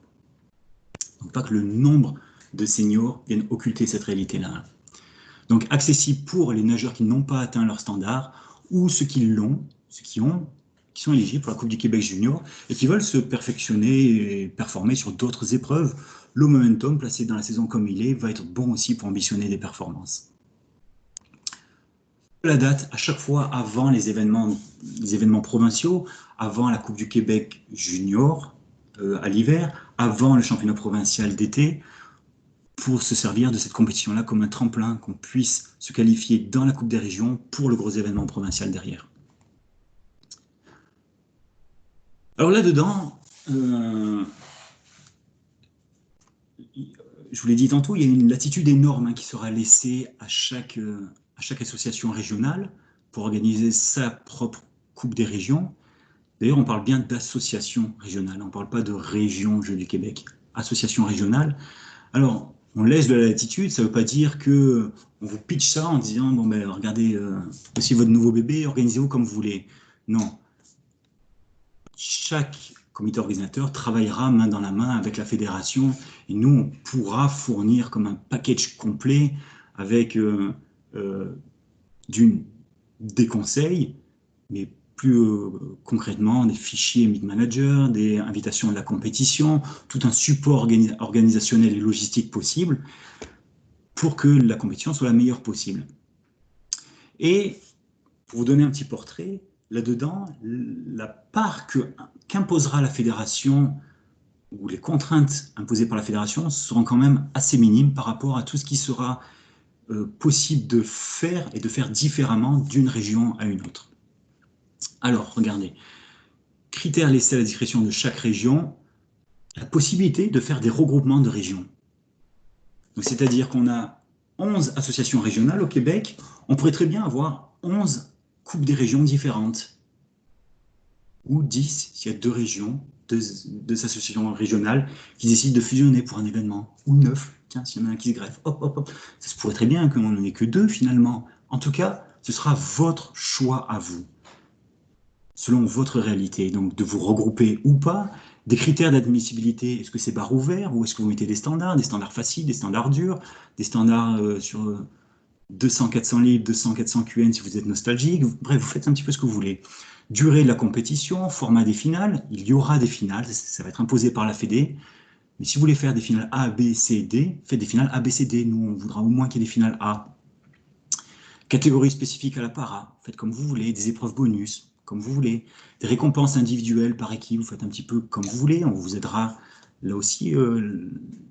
Donc pas que le nombre de seniors vienne occulter cette réalité-là. Donc accessible pour les nageurs qui n'ont pas atteint leur standard, ou ceux qui l'ont, qui sont éligibles pour la Coupe du Québec junior, et qui veulent se perfectionner et performer sur d'autres épreuves. Le momentum, placé dans la saison comme il est, va être bon aussi pour ambitionner des performances. La date, à chaque fois avant les événements provinciaux, avant la Coupe du Québec junior à l'hiver, avant le championnat provincial d'été, pour se servir de cette compétition-là comme un tremplin, qu'on puisse se qualifier dans la Coupe des régions pour le gros événement provincial derrière. Alors là-dedans, je vous l'ai dit tantôt, il y a une latitude énorme qui sera laissée à chaque association régionale pour organiser sa propre Coupe des régions. D'ailleurs, on parle bien d'association régionale, on ne parle pas de région Jeux du Québec, association régionale. Alors, on laisse de la latitude, ça ne veut pas dire qu'on vous pitch ça en disant, bon ben regardez, voici votre nouveau bébé, organisez-vous comme vous voulez. Non. Chaque comité organisateur travaillera main dans la main avec la fédération et nous, on pourra fournir comme un package complet avec des conseils, mais plus concrètement des fichiers Meet Manager, des invitations à la compétition, tout un support organisationnel et logistique possible pour que la compétition soit la meilleure possible. Et pour vous donner un petit portrait, là-dedans, la part qu'imposera la fédération ou les contraintes imposées par la fédération seront quand même assez minimes par rapport à tout ce qui sera possible de faire et de faire différemment d'une région à une autre. Alors, regardez, critères laissés à la discrétion de chaque région, la possibilité de faire des regroupements de régions. C'est-à-dire qu'on a 11 associations régionales au Québec, on pourrait très bien avoir 11 coupes des régions différentes. Ou 10, s'il y a deux régions, deux associations régionales qui décident de fusionner pour un événement. Ou 9, tiens, s'il y en a un qui se greffe, hop, hop, hop. Ça se pourrait très bien qu'on n'en ait que 2 finalement. En tout cas, ce sera votre choix à vous, selon votre réalité. Donc de vous regrouper ou pas, des critères d'admissibilité, est-ce que c'est barre ouvert ou est-ce que vous mettez des standards faciles, des standards durs, des standards sur 200, 400 livres, 200, 400 QN si vous êtes nostalgique. Bref, vous faites un petit peu ce que vous voulez. Durée de la compétition, format des finales, il y aura des finales, ça va être imposé par la Fédé. Mais si vous voulez faire des finales A, B, C, D, faites des finales A, B, C, D. Nous, on voudra au moins qu'il y ait des finales A. Catégorie spécifique à la para, faites comme vous voulez, des épreuves bonus, comme vous voulez. Des récompenses individuelles par équipe, vous faites un petit peu comme vous voulez. On vous aidera là aussi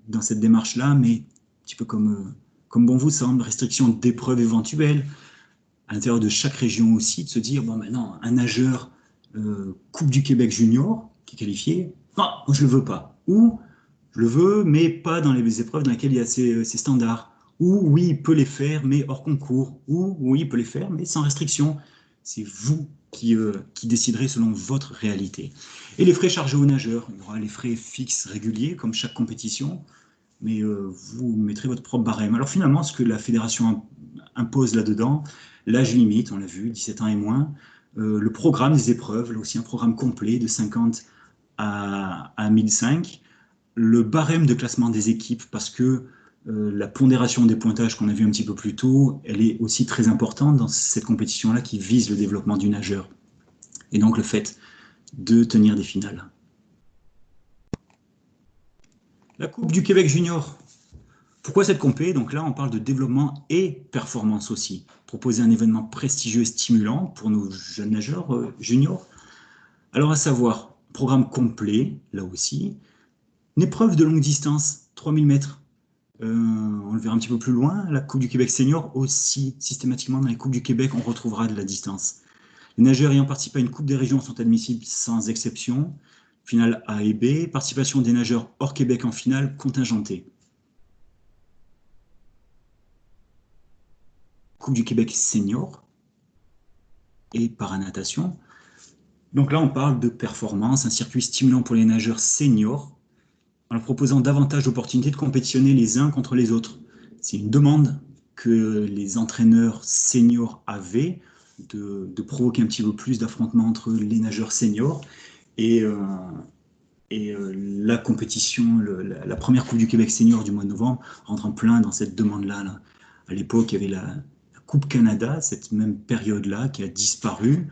dans cette démarche-là, mais un petit peu comme bon vous semble. Restriction d'épreuves éventuelles. À l'intérieur de chaque région aussi, de se dire, bon maintenant, un nageur Coupe du Québec junior qui est qualifié, non, moi je le veux pas. Ou je le veux, mais pas dans les épreuves dans lesquelles il y a ces standards. Ou oui, il peut les faire, mais hors concours. Ou oui, il peut les faire, mais sans restriction. C'est vous qui déciderez selon votre réalité. Et les frais chargés aux nageurs, il y aura les frais fixes réguliers, comme chaque compétition, mais vous mettrez votre propre barème. Alors finalement, ce que la fédération impose là-dedans, l'âge limite, on l'a vu, 17 ans et moins, le programme des épreuves, là aussi un programme complet de 50 à 1005, le barème de classement des équipes, parce que la pondération des pointages qu'on a vu un petit peu plus tôt, elle est aussi très importante dans cette compétition-là qui vise le développement du nageur. Et donc le fait de tenir des finales. La Coupe du Québec junior. Pourquoi cette compé? Donc là, on parle de développement et performance aussi. Proposer un événement prestigieux et stimulant pour nos jeunes nageurs juniors. Alors à savoir, programme complet, là aussi. Une épreuve de longue distance, 3000 mètres. On le verra un petit peu plus loin. La Coupe du Québec senior aussi, systématiquement dans les Coupes du Québec, on retrouvera de la distance. Les nageurs ayant participé à une Coupe des régions sont admissibles sans exception. Finale A et B. Participation des nageurs hors Québec en finale contingentée. Coupe du Québec senior et paranatation. Donc là, on parle de performance, un circuit stimulant pour les nageurs seniors, en leur proposant davantage d'opportunités de compétitionner les uns contre les autres. C'est une demande que les entraîneurs seniors avaient, de provoquer un petit peu plus d'affrontements entre les nageurs seniors. Et la compétition, la première Coupe du Québec senior du mois de novembre, rentre en plein dans cette demande-là. Là. À l'époque, il y avait la Coupe Canada, cette même période-là, qui a disparu.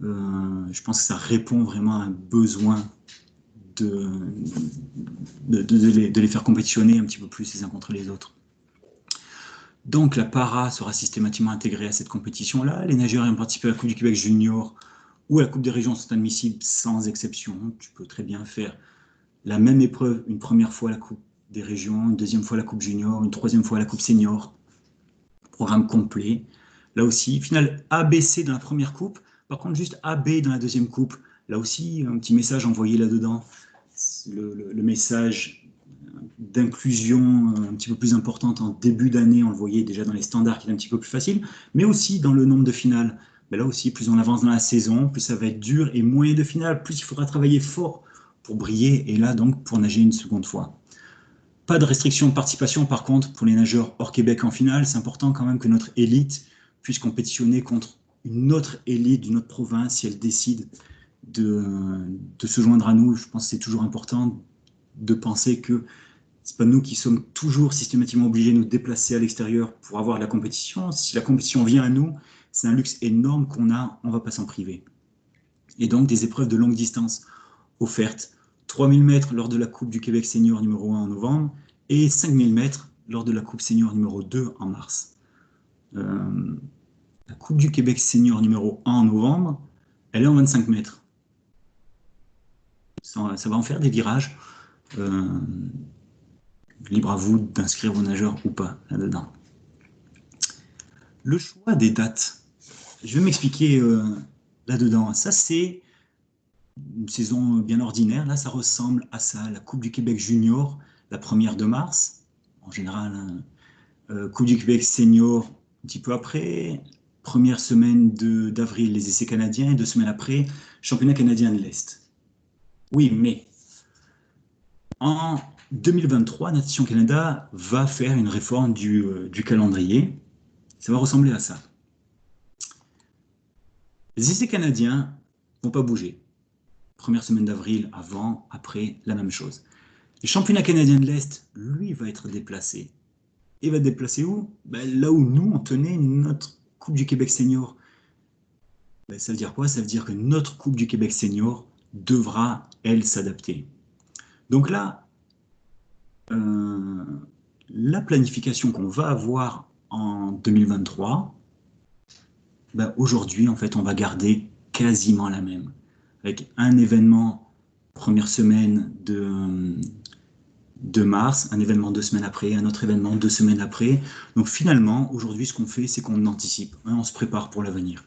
Je pense que ça répond vraiment à un besoin de les faire compétitionner un petit peu plus les uns contre les autres. Donc la para sera systématiquement intégrée à cette compétition-là. Les nageurs ayant participé à la Coupe du Québec junior ou à la Coupe des régions sont admissibles sans exception. Tu peux très bien faire la même épreuve une première fois à la Coupe des régions, une deuxième fois à la Coupe junior, une troisième fois à la Coupe senior. Programme complet. Là aussi, finale ABC dans la première coupe, par contre juste AB dans la deuxième coupe. Là aussi, un petit message envoyé là-dedans. Le message d'inclusion un petit peu plus importante en début d'année, on le voyait déjà dans les standards qui est un petit peu plus facile, mais aussi dans le nombre de finales. Mais là aussi, plus on avance dans la saison, plus ça va être dur et moins de finales, plus il faudra travailler fort pour briller et là donc pour nager une seconde fois. Pas de restriction de participation par contre pour les nageurs hors Québec en finale. C'est important quand même que notre élite puisse compétitionner contre une autre élite d'une autre province si elle décide de se joindre à nous. Je pense que c'est toujours important de penser que ce n'est pas nous qui sommes toujours systématiquement obligés de nous déplacer à l'extérieur pour avoir la compétition. Si la compétition vient à nous, c'est un luxe énorme qu'on a, on ne va pas s'en priver. Et donc des épreuves de longue distance offertes. 3000 mètres lors de la Coupe du Québec senior numéro 1 en novembre et 5000 mètres lors de la Coupe senior numéro 2 en mars. La Coupe du Québec senior numéro 1 en novembre, elle est en 25 mètres. Ça va en faire des virages. Libre à vous d'inscrire vos nageurs ou pas là-dedans. Le choix des dates. Je vais m'expliquer là-dedans. Ça, c'est une saison bien ordinaire. Là, ça ressemble à ça. La Coupe du Québec junior, la première de mars. En général, Coupe du Québec senior, un petit peu après. Première semaine d'avril, les essais canadiens. Et 2 semaines après, championnat canadien de l'Est. Oui, mais en 2023, Natation Canada va faire une réforme du calendrier. Ça va ressembler à ça. Les essais canadiens ne vont pas bouger. Première semaine d'avril, avant, après, la même chose. Le championnat canadien de l'Est, lui, va être déplacé. Et va être déplacé où? Là où nous, on tenait notre Coupe du Québec senior. Ça veut dire quoi? Ça veut dire que notre Coupe du Québec senior devra, elle, s'adapter. Donc là, la planification qu'on va avoir en 2023, aujourd'hui, en fait, on va garder quasiment la même. Avec un événement première semaine de mars, un événement 2 semaines après, un autre événement 2 semaines après. Donc finalement, aujourd'hui, ce qu'on fait, c'est qu'on anticipe, on se prépare pour l'avenir.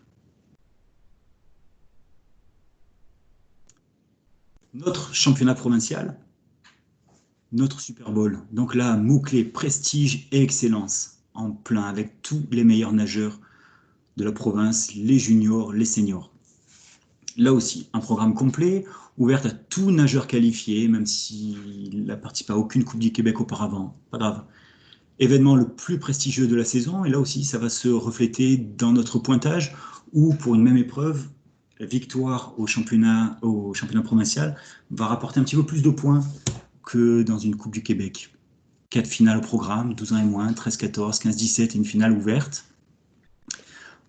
Notre championnat provincial, notre Super Bowl. Donc là, mots-clés, prestige et excellence, en plein, avec tous les meilleurs nageurs de la province, les juniors, les seniors. Là aussi, un programme complet, ouvert à tout nageur qualifié, même s'il n'a participé à aucune Coupe du Québec auparavant, pas grave. Événement le plus prestigieux de la saison, et là aussi, ça va se refléter dans notre pointage, où pour une même épreuve, la victoire au championnat provincial va rapporter un petit peu plus de points que dans une Coupe du Québec. 4 finales au programme, 12 ans et moins, 13-14, 15-17 et une finale ouverte.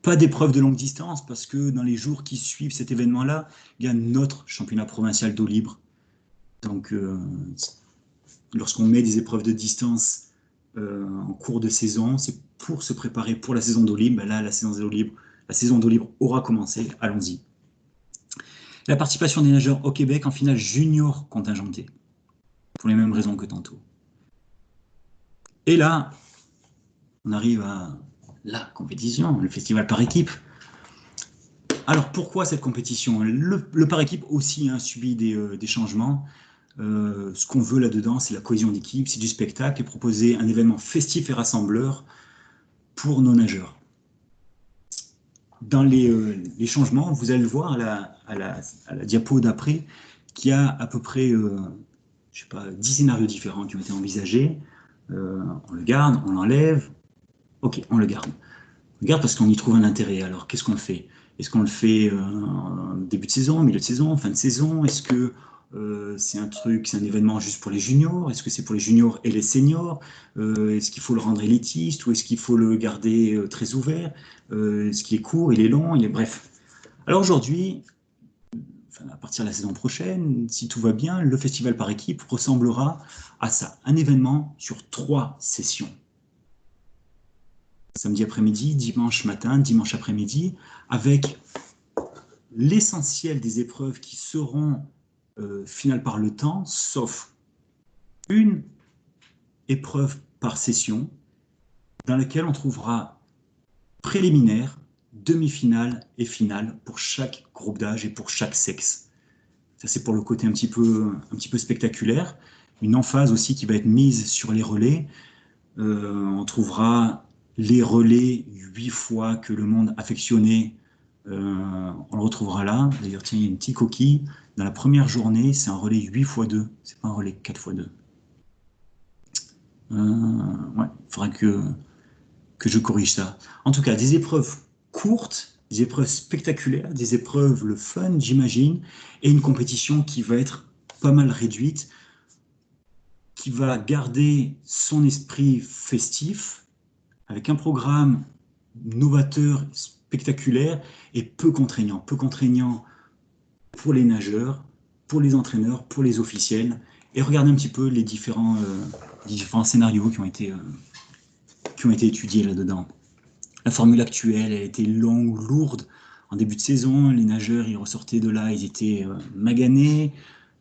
Pas d'épreuve de longue distance parce que dans les jours qui suivent cet événement-là, il y a notre championnat provincial d'eau libre. Donc, lorsqu'on met des épreuves de distance en cours de saison, c'est pour se préparer pour la saison d'eau libre. Ben là, la saison d'eau libre aura commencé. Allons-y. La participation des nageurs au Québec en finale junior contingentée, pour les mêmes raisons que tantôt. Et là, on arrive à la compétition, le festival par équipe. Alors, pourquoi cette compétition? Le par équipe aussi a subi des changements. Ce qu'on veut là-dedans, c'est la cohésion d'équipe, c'est du spectacle et proposer un événement festif et rassembleur pour nos nageurs. Dans les changements, vous allez le voir à la diapo d'après, qu'il y a à peu près, je sais pas, 10 scénarios différents qui ont été envisagés. On le garde, on l'enlève. Ok, on le garde. On le garde parce qu'on y trouve un intérêt. Alors, qu'est-ce qu'on fait? Est-ce qu'on le fait en début de saison, milieu de saison, fin de saison? Est-ce que c'est un événement juste pour les juniors? Est-ce que c'est pour les juniors et les seniors? Est-ce qu'il faut le rendre élitiste ou est-ce qu'il faut le garder très ouvert? Est-ce qu'il est court, il est long, bref. Alors aujourd'hui, à partir de la saison prochaine, si tout va bien, le festival par équipe ressemblera à ça. Un événement sur 3 sessions. Samedi après-midi, dimanche matin, dimanche après-midi, avec l'essentiel des épreuves qui seront finales par le temps, sauf une épreuve par session, dans laquelle on trouvera préliminaire, demi-finale et finale pour chaque groupe d'âge et pour chaque sexe. Ça, c'est pour le côté un petit peu spectaculaire. Une emphase aussi qui va être mise sur les relais. On trouvera les relais 8 fois que le monde affectionnait. On le retrouvera là. D'ailleurs, tiens, il y a une petite coquille. Dans la première journée, c'est un relais 8 x 2. C'est pas un relais 4 x 2. Ouais, il faudra que je corrige ça. En tout cas, des épreuves courtes, des épreuves spectaculaires, des épreuves le fun, j'imagine, et une compétition qui va être pas mal réduite, qui va garder son esprit festif, avec un programme novateur, spectaculaire et peu contraignant. Peu contraignant pour les nageurs, pour les entraîneurs, pour les officiels, et regarder un petit peu les différents scénarios qui ont été étudiés là-dedans. La formule actuelle, elle était longue, lourde. En début de saison, les nageurs, ils ressortaient de là, ils étaient maganés,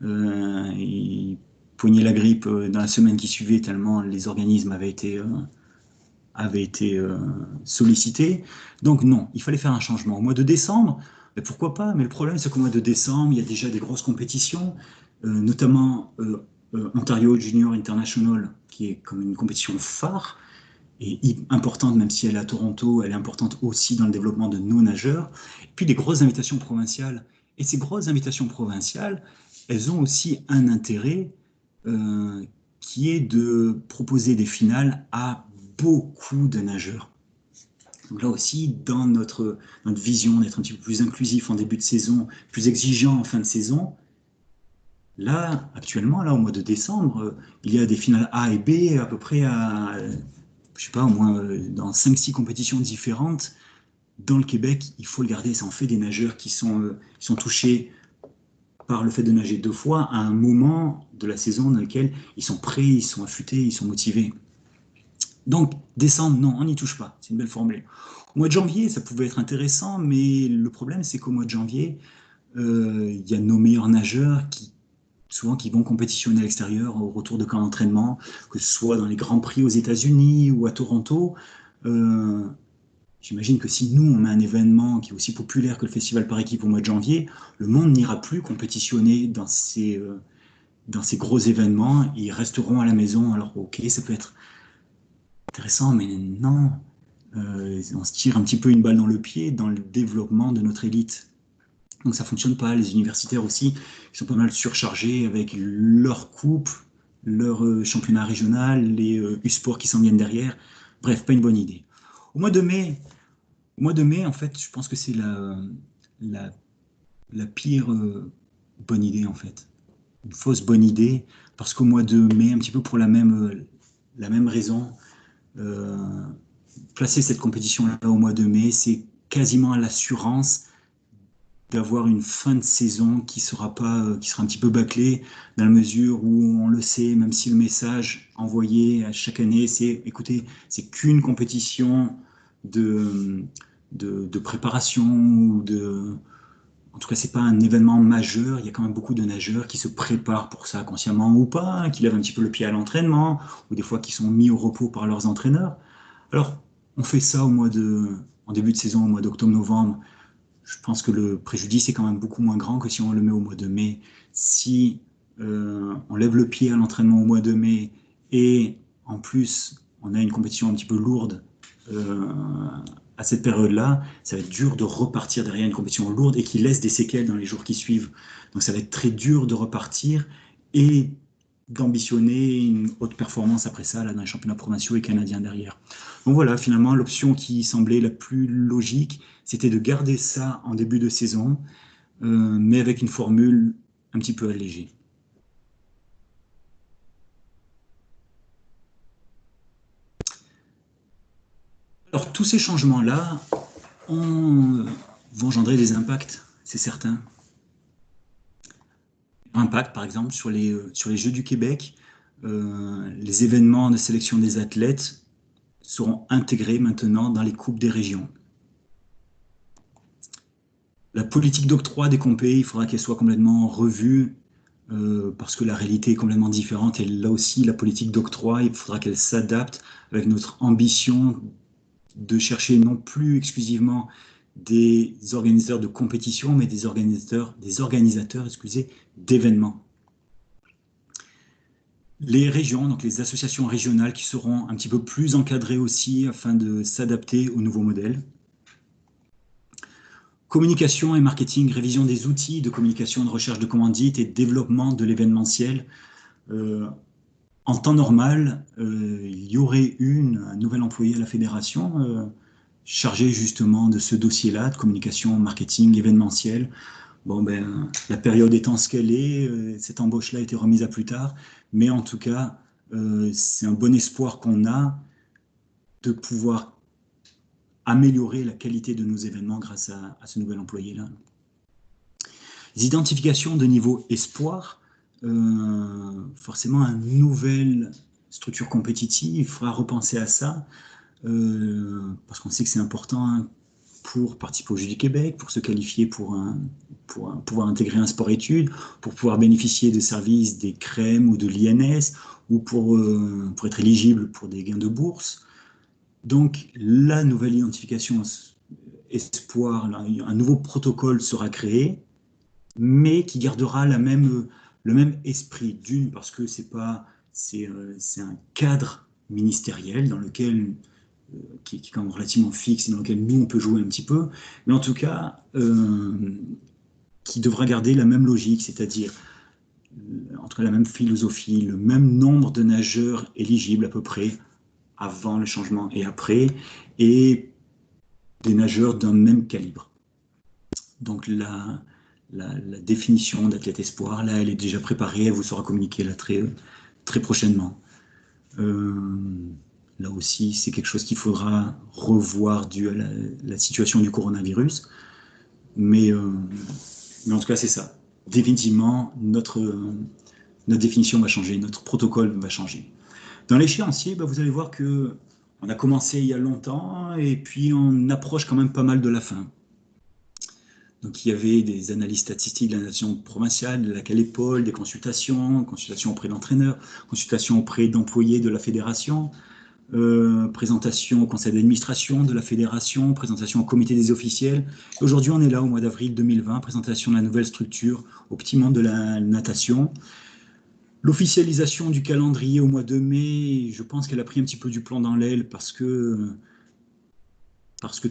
ils poignaient la grippe dans la semaine qui suivait tellement les organismes avaient été sollicités. Donc non, il fallait faire un changement. Au mois de décembre, mais pourquoi pas? Mais le problème, c'est qu'au mois de décembre, il y a déjà des grosses compétitions, notamment Ontario Junior International, qui est comme une compétition phare, et importante, même si elle est à Toronto, elle est importante aussi dans le développement de nos nageurs. Et puis des grosses invitations provinciales. Et ces grosses invitations provinciales, elles ont aussi un intérêt qui est de proposer des finales à beaucoup de nageurs. Donc là aussi, dans notre vision d'être un petit peu plus inclusif en début de saison, plus exigeant en fin de saison, là, actuellement, là, au mois de décembre, il y a des finales A et B à peu près à, je sais pas, au moins dans 5-6 compétitions différentes. Dans le Québec, il faut le garder, ça en fait des nageurs qui sont touchés par le fait de nager 2 fois à un moment de la saison dans lequel ils sont prêts, ils sont affûtés, ils sont motivés. Donc, décembre, non, on n'y touche pas, c'est une belle formule. Au mois de janvier, ça pouvait être intéressant, mais le problème, c'est qu'au mois de janvier, il y a nos meilleurs nageurs qui vont compétitionner à l'extérieur au retour de camp d'entraînement, que ce soit dans les Grands Prix aux États-Unis ou à Toronto. J'imagine que si nous, on met un événement qui est aussi populaire que le Festival par équipe au mois de janvier, le monde n'ira plus compétitionner dans ces gros événements. Ils resteront à la maison. Alors, ok, ça peut être intéressant, mais non. On se tire un petit peu une balle dans le pied dans le développement de notre élite. Donc ça ne fonctionne pas. Les universitaires aussi, ils sont pas mal surchargés avec leur coupe, leur championnat régional, les U-Sport qui s'en viennent derrière. Bref, pas une bonne idée. Au mois de mai, en fait, je pense que c'est la pire bonne idée, en fait. une fausse bonne idée, parce qu'au mois de mai, un petit peu pour la même raison, placer cette compétition-là au mois de mai, c'est quasiment à l'assurance d'avoir une fin de saison qui sera un petit peu bâclée, dans la mesure où on le sait, même si le message envoyé à chaque année, c'est écoutez, c'est qu'une compétition de préparation ou en tout cas, c'est pas un événement majeur. Il y a quand même beaucoup de nageurs qui se préparent pour ça, consciemment ou pas, qui lèvent un petit peu le pied à l'entraînement, ou des fois qui sont mis au repos par leurs entraîneurs. Alors, on fait ça en début de saison, au mois d'octobre-novembre. Je pense que le préjudice est quand même beaucoup moins grand que si on le met au mois de mai. Si on lève le pied à l'entraînement au mois de mai et en plus on a une compétition un petit peu lourde à cette période-là, ça va être dur de repartir derrière une compétition lourde et qui laisse des séquelles dans les jours qui suivent. Donc ça va être très dur de repartir et d'ambitionner une haute performance après ça là, dans les championnats provinciaux et canadiens derrière. Donc voilà, finalement, l'option qui semblait la plus logique, c'était de garder ça en début de saison, mais avec une formule un petit peu allégée. Alors, tous ces changements-là vont engendrer des impacts, c'est certain. Impact, par exemple, sur les Jeux du Québec, les événements de sélection des athlètes seront intégrés maintenant dans les coupes des régions. La politique d'octroi des compés, il faudra qu'elle soit complètement revue parce que la réalité est complètement différente. Et là aussi, la politique d'octroi, il faudra qu'elle s'adapte avec notre ambition de chercher non plus exclusivement des organisateurs de compétition, mais des organisateurs d'événements. Les régions, donc les associations régionales qui seront un petit peu plus encadrées aussi afin de s'adapter au nouveau modèle. Communication et marketing, révision des outils de communication, de recherche de commandite et développement de l'événementiel. En temps normal, il y aurait un nouvel employé à la fédération chargé justement de ce dossier-là, de communication, marketing, événementiel. Bon, la période étant ce qu'elle est, cette embauche-là a été remise à plus tard, mais en tout cas, c'est un bon espoir qu'on a de pouvoir améliorer la qualité de nos événements grâce à ce nouvel employé-là. Les identifications de niveau espoir, forcément une nouvelle structure compétitive, il faudra repenser à ça, parce qu'on sait que c'est important pour participer aux Jeux du Québec, pour se qualifier pour pouvoir intégrer un sport-études, pour pouvoir bénéficier des services des CREM ou de l'INS, ou pour être éligible pour des gains de bourse. Donc, la nouvelle identification espoir, un nouveau protocole sera créé, mais qui gardera le même esprit. D'une, parce que c'est un cadre ministériel dans lequel, qui est quand même relativement fixe et dans lequel nous, on peut jouer un petit peu, mais en tout cas, qui devra garder la même logique, c'est-à-dire entre la même philosophie, le même nombre de nageurs éligibles à peu près, avant le changement et après, et des nageurs d'un même calibre. Donc la définition d'athlète espoir, là, elle est déjà préparée, elle vous sera communiquée là très prochainement. Là aussi, c'est quelque chose qu'il faudra revoir dû à la situation du coronavirus. Mais en tout cas, c'est ça. Définitivement, notre définition va changer, notre protocole va changer. Dans l'échéancier, vous allez voir qu'on a commencé il y a longtemps et puis on approche quand même pas mal de la fin. Donc il y avait des analyses statistiques de la nation provinciale, de la Calépole, des consultations auprès d'entraîneurs, consultations auprès d'employés de la fédération, présentation au conseil d'administration de la fédération, présentation au comité des officiels. Aujourd'hui, on est là au mois d'avril 2020, présentation de la nouvelle structure au petit monde de la natation. L'officialisation du calendrier au mois de mai, je pense qu'elle a pris un petit peu du plomb dans l'aile parce que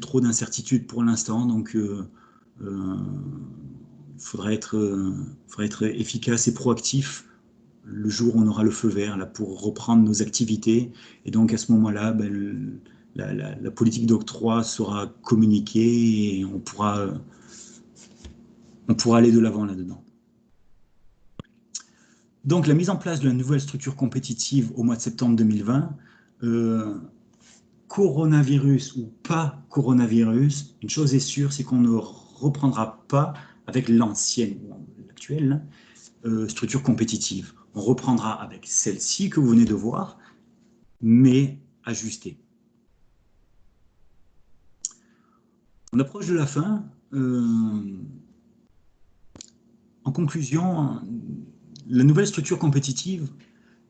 trop d'incertitudes pour l'instant. Donc, faudrait être efficace et proactif le jour où on aura le feu vert là, pour reprendre nos activités. Et donc, à ce moment-là, la politique d'octroi sera communiquée et on pourra aller de l'avant là-dedans. Donc, la mise en place de la nouvelle structure compétitive au mois de septembre 2020, coronavirus ou pas coronavirus, une chose est sûre, c'est qu'on ne reprendra pas avec l'ancienne, l'actuelle, structure compétitive. On reprendra avec celle-ci que vous venez de voir, mais ajustée. On approche de la fin. En conclusion, la nouvelle structure compétitive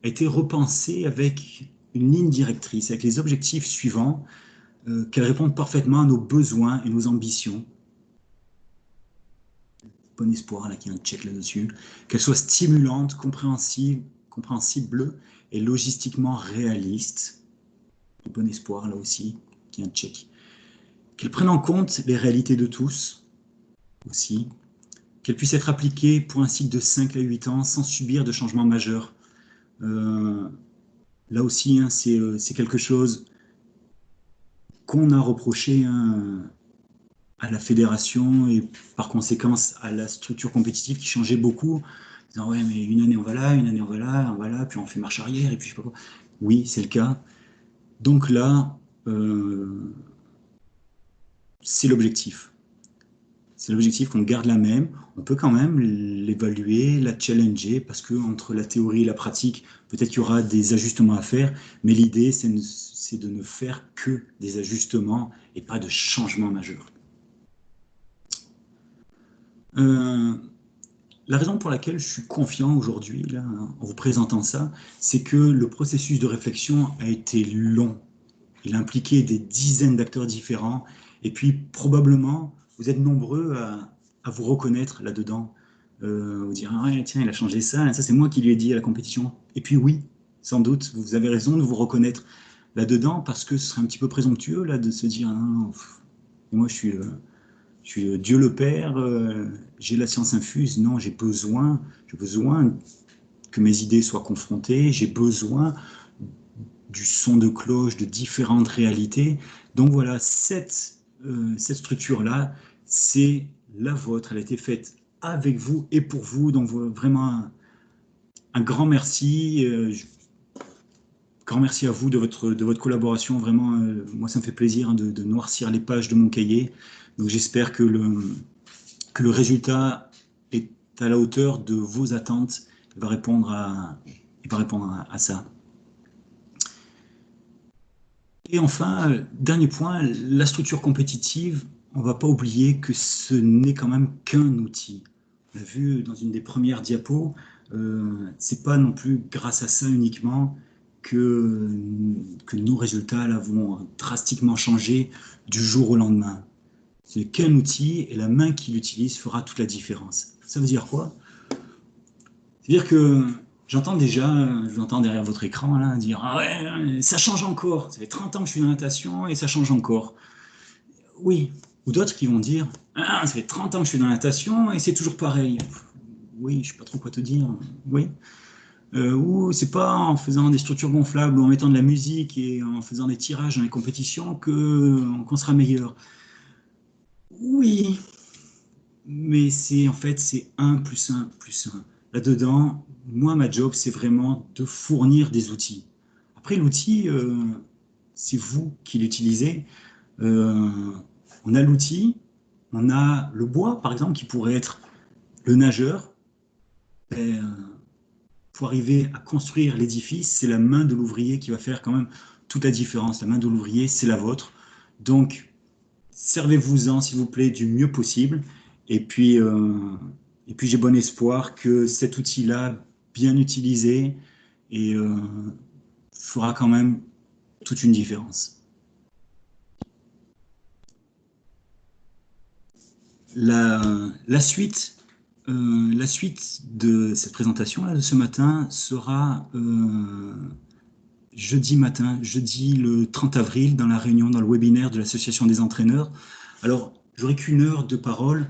a été repensée avec une ligne directrice, avec les objectifs suivants, qu'elle réponde parfaitement à nos besoins et nos ambitions. Bon espoir, là, qu'il y a un check là-dessus. Qu'elle soit stimulante, compréhensible et logistiquement réaliste. Bon espoir, là aussi, qu'il y a un check. Qu'elle prenne en compte les réalités de tous, aussi. Qu'elle puisse être appliquée pour un cycle de 5 à 8 ans sans subir de changements majeurs. Là aussi, hein, c'est quelque chose qu'on a reproché à la fédération et par conséquence à la structure compétitive qui changeait beaucoup. Disant, ouais, mais une année on va là, une année on va là, puis on fait marche arrière, et puis je sais pas quoi. Oui, c'est le cas. Donc là, c'est l'objectif. C'est l'objectif qu'on garde la même. On peut quand même l'évaluer, la challenger, parce que entre la théorie et la pratique, peut-être qu'il y aura des ajustements à faire, mais l'idée, c'est de ne faire que des ajustements et pas de changements majeurs. La raison pour laquelle je suis confiant aujourd'hui, là, en vous présentant ça, c'est que le processus de réflexion a été long. Il a impliqué des dizaines d'acteurs différents, et puis probablement, vous êtes nombreux à vous reconnaître là-dedans, vous dire ah ouais, tiens, il a changé ça c'est moi qui lui ai dit à la compétition. Et puis oui, sans doute, vous avez raison de vous reconnaître là-dedans, parce que ce serait un petit peu présomptueux là, de se dire ah, moi je suis Dieu le Père, j'ai la science infuse. Non, j'ai besoin que mes idées soient confrontées, j'ai besoin du son de cloche, de différentes réalités. Donc voilà, cette structure-là, c'est la vôtre, elle a été faite avec vous et pour vous, donc vraiment un grand merci. Grand merci à vous de votre collaboration, vraiment, moi ça me fait plaisir de noircir les pages de mon cahier, donc j'espère que le résultat est à la hauteur de vos attentes, il va répondre à ça. Et enfin, dernier point, la structure compétitive, on ne va pas oublier que ce n'est quand même qu'un outil. On l'a vu dans une des premières diapos, c'est pas non plus grâce à ça uniquement que nos résultats là, vont drastiquement changer du jour au lendemain. C'est qu'un outil et la main qui l'utilise fera toute la différence. Ça veut dire quoi? C'est-à-dire que j'entends déjà, je vous entends derrière votre écran là, dire ah ouais, ça change encore. Ça fait 30 ans que je suis dans la natation et ça change encore. Oui. Ou d'autres qui vont dire ah, ça fait 30 ans que je suis dans la natation et c'est toujours pareil. Oui, je ne sais pas trop quoi te dire. Oui. Ou c'est pas en faisant des structures gonflables ou en mettant de la musique et en faisant des tirages dans les compétitions qu'on sera meilleur. Oui. Mais en fait, c'est 1 plus 1 plus 1. Là-dedans, moi, ma job, c'est vraiment de fournir des outils. Après, l'outil, c'est vous qui l'utilisez. On a l'outil, on a le bois, par exemple, qui pourrait être le nageur. Pour arriver à construire l'édifice, c'est la main de l'ouvrier qui va faire quand même toute la différence. La main de l'ouvrier, c'est la vôtre. Donc, servez-vous-en, s'il vous plaît, du mieux possible. Et puis j'ai bon espoir que cet outil-là, bien utilisé, fera quand même toute une différence. La suite de cette présentation-là de ce matin sera jeudi matin, jeudi le 30 avril, dans la réunion, dans le webinaire de l'Association des entraîneurs. Alors, j'aurai qu'1 heure de parole.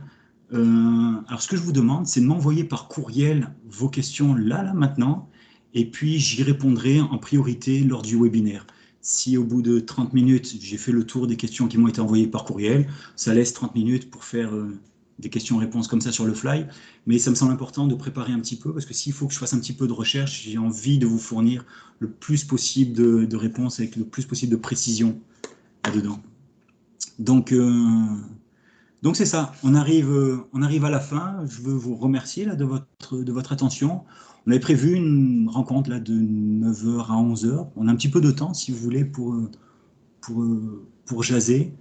Alors, ce que je vous demande, c'est de m'envoyer par courriel vos questions là, maintenant, et puis j'y répondrai en priorité lors du webinaire. Si au bout de 30 minutes, j'ai fait le tour des questions qui m'ont été envoyées par courriel, ça laisse 30 minutes pour faire des questions-réponses comme ça sur le fly, mais ça me semble important de préparer un petit peu, parce que s'il faut que je fasse un petit peu de recherche, j'ai envie de vous fournir le plus possible de réponses avec le plus possible de précision là-dedans. Donc c'est ça, on arrive à la fin. Je veux vous remercier là, de votre attention. On avait prévu une rencontre là, de 9h à 11h. On a un petit peu de temps, si vous voulez, pour jaser.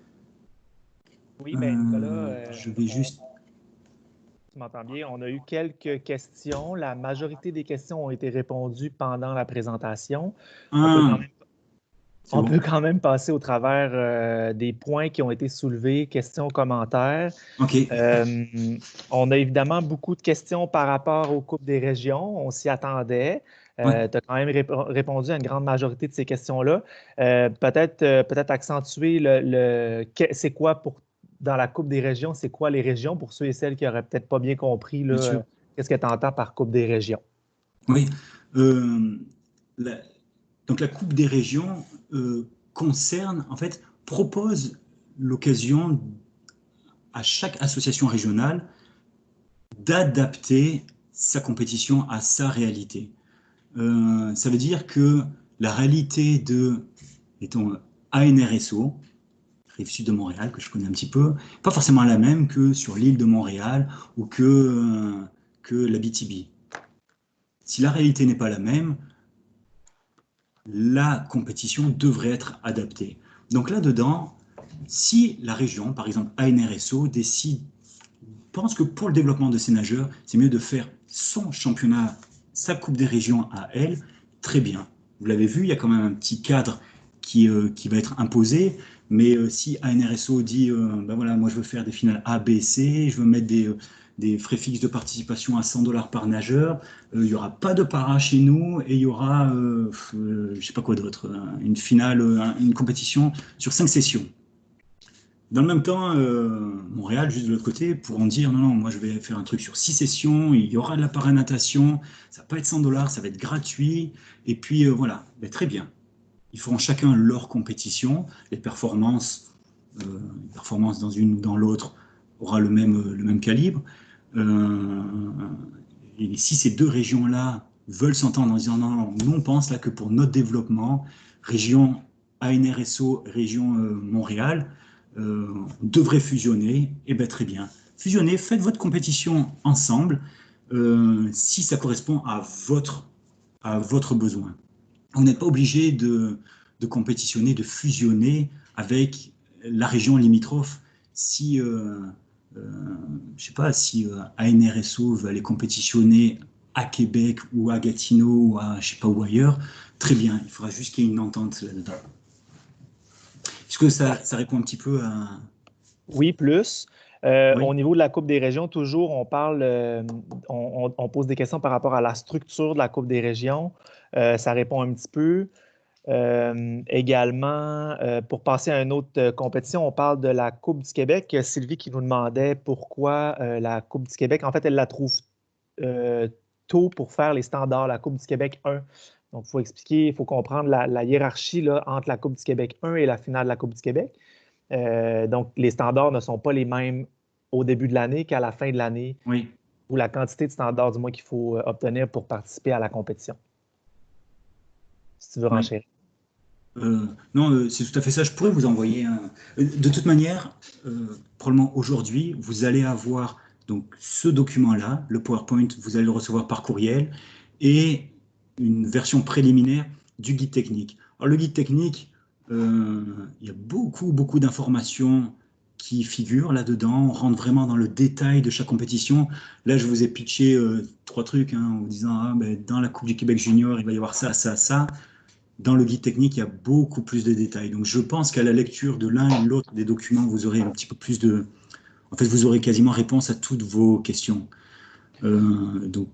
Oui, ben Nicolas, je vais juste... tu m'entends bien, on a eu quelques questions. La majorité des questions ont été répondues pendant la présentation. On peut quand même passer au travers des points qui ont été soulevés, questions, commentaires. OK. On a évidemment beaucoup de questions par rapport aux coupes des régions. On s'y attendait. Ouais. Tu as quand même répondu à une grande majorité de ces questions-là. Peut-être accentuer c'est quoi dans la coupe des régions, c'est quoi les régions pour ceux et celles qui n'auraient peut-être pas bien compris qu'est-ce que tu entends par coupe des régions? Oui. Donc la coupe des régions concerne, en fait, propose l'occasion à chaque association régionale d'adapter sa compétition à sa réalité. Ça veut dire que la réalité de, mettons, ANRSO, rive sud de Montréal, que je connais un petit peu, pas forcément la même que sur l'île de Montréal ou que l'Abitibi. Si la réalité n'est pas la même, la compétition devrait être adaptée. Donc là-dedans, si la région, par exemple ANRSO, pense que pour le développement de ses nageurs, c'est mieux de faire son championnat, sa coupe des régions à elle, très bien. Vous l'avez vu, il y a quand même un petit cadre qui va être imposé, mais si ANRSO dit, ben voilà, moi je veux faire des finales A, B, C, je veux mettre des frais fixes de participation à 100 $ par nageur, il n'y aura pas de para chez nous et il y aura, je sais pas quoi d'autre, une finale, une compétition sur 5 sessions. Dans le même temps, Montréal, juste de l'autre côté, pourront dire non, moi je vais faire un truc sur 6 sessions, il y aura de la paranatation, ça va pas être 100 $, ça va être gratuit, et puis voilà, ben, très bien. Ils feront chacun leur compétition, les performances dans une ou dans l'autre aura le même calibre. Et si ces deux régions-là veulent s'entendre en disant non, nous on pense là que pour notre développement, région ANRSO, région Montréal, on devrait fusionner, et bien très bien. Fusionnez, faites votre compétition ensemble si ça correspond à votre besoin. Vous n'êtes pas obligé de compétitionner, de fusionner avec la région limitrophe. Si, je sais pas, si ANRSO veut aller compétitionner à Québec ou à Gatineau ou à je sais pas où ailleurs, très bien, il faudra juste qu'il y ait une entente là-dedans. Est-ce que ça répond un petit peu à... Oui, plus. Oui. Au niveau de la Coupe des régions, toujours, on parle, on pose des questions par rapport à la structure de la Coupe des régions. Ça répond un petit peu. Également, pour passer à une autre compétition, on parle de la Coupe du Québec. Sylvie qui nous demandait pourquoi la Coupe du Québec, en fait, elle la trouve tôt pour faire les standards, la Coupe du Québec 1. Donc, il faut expliquer, il faut comprendre la hiérarchie là, entre la Coupe du Québec 1 et la finale de la Coupe du Québec. Donc, les standards ne sont pas les mêmes au début de l'année qu'à la fin de l'année, oui. ou la quantité de standards du moins qu'il faut obtenir pour participer à la compétition. Si tu veux renchérir. Non, c'est tout à fait ça. Je pourrais vous envoyer un... De toute manière, probablement aujourd'hui, vous allez avoir donc ce document-là, le PowerPoint, vous allez le recevoir par courriel, et une version préliminaire du guide technique. Alors le guide technique, il y a beaucoup d'informations qui figurent là-dedans. On rentre vraiment dans le détail de chaque compétition. Là, je vous ai pitché 3 trucs en vous disant ben, dans la Coupe du Québec Junior, il va y avoir ça, ça, ça. Dans le guide technique, il y a beaucoup plus de détails. Donc, je pense qu'à la lecture de l'un et l'autre des documents, vous aurez un petit peu plus de... En fait, vous aurez quasiment réponse à toutes vos questions. Donc,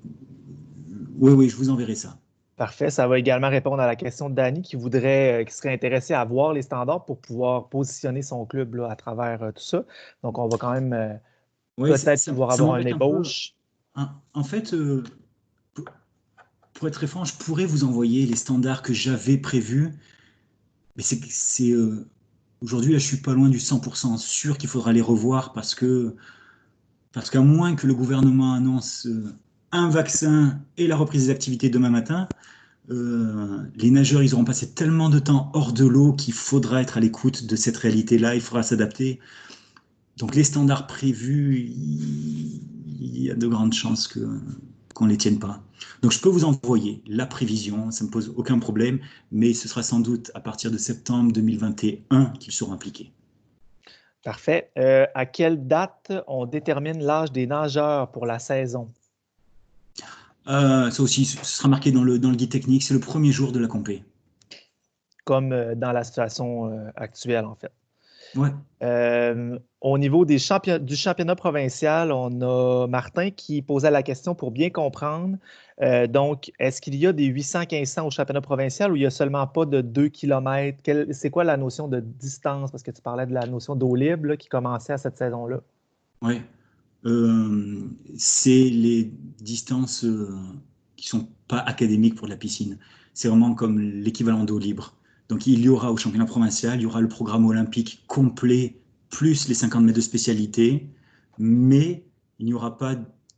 oui, je vous enverrai ça. Parfait. Ça va également répondre à la question de Danny qui serait intéressé à voir les standards pour pouvoir positionner son club là, à travers tout ça. Donc, on va quand même peut-être pouvoir avoir un ébauche. En fait, pour être très franc, je pourrais vous envoyer les standards que j'avais prévus, mais aujourd'hui, là, je suis pas loin du 100% sûr qu'il faudra les revoir parce que Parce qu'à moins que le gouvernement annonce un vaccin et la reprise des activités demain matin, les nageurs, ils auront passé tellement de temps hors de l'eau qu'il faudra être à l'écoute de cette réalité-là, il faudra s'adapter. Donc les standards prévus, il y a de grandes chances qu'on ne les tienne pas. Donc je peux vous envoyer la prévision, ça ne me pose aucun problème, mais ce sera sans doute à partir de septembre 2021 qu'ils seront appliqués. Parfait. À quelle date on détermine l'âge des nageurs pour la saison? Ça aussi, ce sera marqué dans le guide technique, c'est le premier jour de la compé. Comme dans la situation actuelle, en fait. Ouais. Au niveau du championnat provincial, on a Martin qui posait la question pour bien comprendre. Donc, est-ce qu'il y a des 800-1500 au championnat provincial ou il n'y a seulement pas de 2 km? C'est quoi la notion de distance? Parce que tu parlais de la notion d'eau libre là, qui commençait à cette saison-là. Oui. C'est les distances qui ne sont pas académiques pour de la piscine. C'est vraiment comme l'équivalent d'eau libre. Donc, il y aura au championnat provincial, il y aura le programme olympique complet, plus les 50 mètres de spécialité, mais il n'y aura pas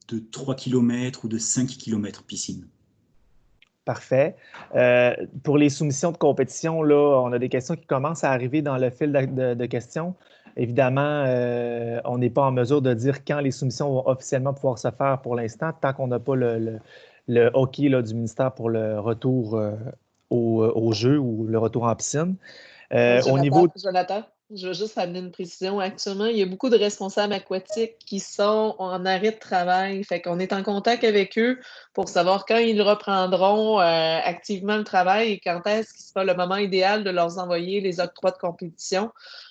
de 3 km ou de 5 km piscine. Parfait. Pour les soumissions de compétition, là, on a des questions qui commencent à arriver dans le fil de questions. Évidemment, on n'est pas en mesure de dire quand les soumissions vont officiellement pouvoir se faire pour l'instant, tant qu'on n'a pas le OK là, du ministère pour le retour au jeu ou le retour en piscine. Au niveau... Jonathan, je veux juste amener une précision. Actuellement, il y a beaucoup de responsables aquatiques qui sont en arrêt de travail. Fait qu'on est en contact avec eux pour savoir quand ils reprendront activement le travail et quand est-ce qu'il sera le moment idéal de leur envoyer les octrois de compétition.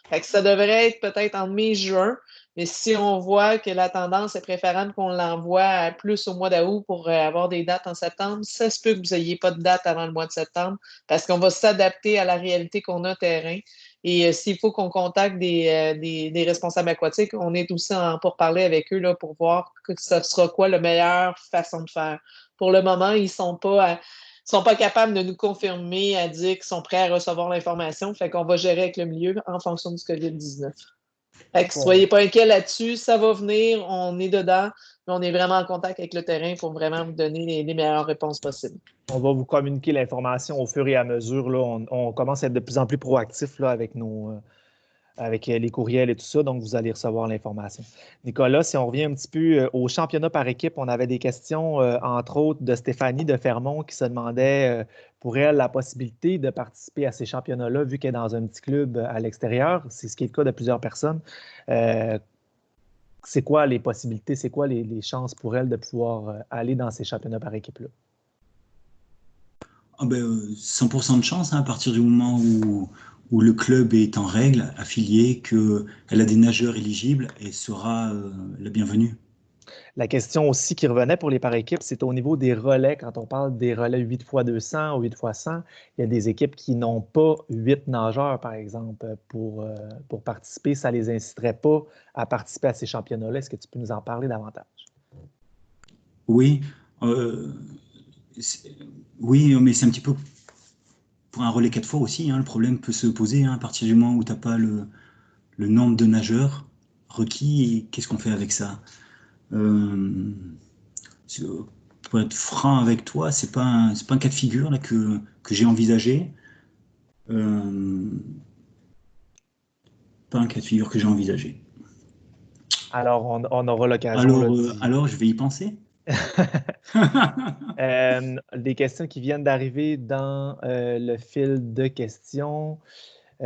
Fait que ça devrait être peut-être en mai-juin. Mais si on voit que la tendance est préférable qu'on l'envoie plus au mois d'août pour avoir des dates en septembre, ça se peut que vous n'ayez pas de date avant le mois de septembre parce qu'on va s'adapter à la réalité qu'on a terrain. Et s'il faut qu'on contacte des responsables aquatiques, on est aussi pour parler avec eux là, pour voir que ce sera quoi la meilleure façon de faire. Pour le moment, ils ne sont pas capables de nous confirmer, à dire qu'ils sont prêts à recevoir l'information. Fait qu'on va gérer avec le milieu en fonction du COVID-19. Fait que soyez pas inquiets là-dessus, ça va venir, on est dedans, mais on est vraiment en contact avec le terrain pour vraiment vous donner les meilleures réponses possibles. On va vous communiquer l'information au fur et à mesure. Là, on commence à être de plus en plus proactif là, avec les courriels et tout ça, donc vous allez recevoir l'information. Nicolas, si on revient un petit peu au championnat par équipe, on avait des questions, entre autres, de Stéphanie de Fermont qui se demandait pour elle la possibilité de participer à ces championnats-là, vu qu'elle est dans un petit club à l'extérieur. C'est ce qui est le cas de plusieurs personnes. C'est quoi les possibilités, c'est quoi les chances pour elle de pouvoir aller dans ces championnats par équipe-là? 100% de chance hein, à partir du moment où le club est en règle, affilié, qu'elle a des nageurs éligibles et sera la bienvenue. La question aussi qui revenait pour les par équipes, c'est au niveau des relais. Quand on parle des relais 8x200 ou 8x100, il y a des équipes qui n'ont pas 8 nageurs, par exemple, pour participer. Ça ne les inciterait pas à participer à ces championnats-là. Est-ce que tu peux nous en parler davantage? Oui. Oui, mais c'est un petit peu pour un relais 4 fois aussi. Hein, le problème peut se poser hein, à partir du moment où tu n'as pas le nombre de nageurs requis. Et qu'est-ce qu'on fait avec ça? Pour être franc avec toi, c'est pas un cas de figure là, que j'ai envisagé. Pas un cas de figure que j'ai envisagé. Alors, on aura l'occasion. Alors, je vais y penser. Des questions qui viennent d'arriver dans le fil de questions. Si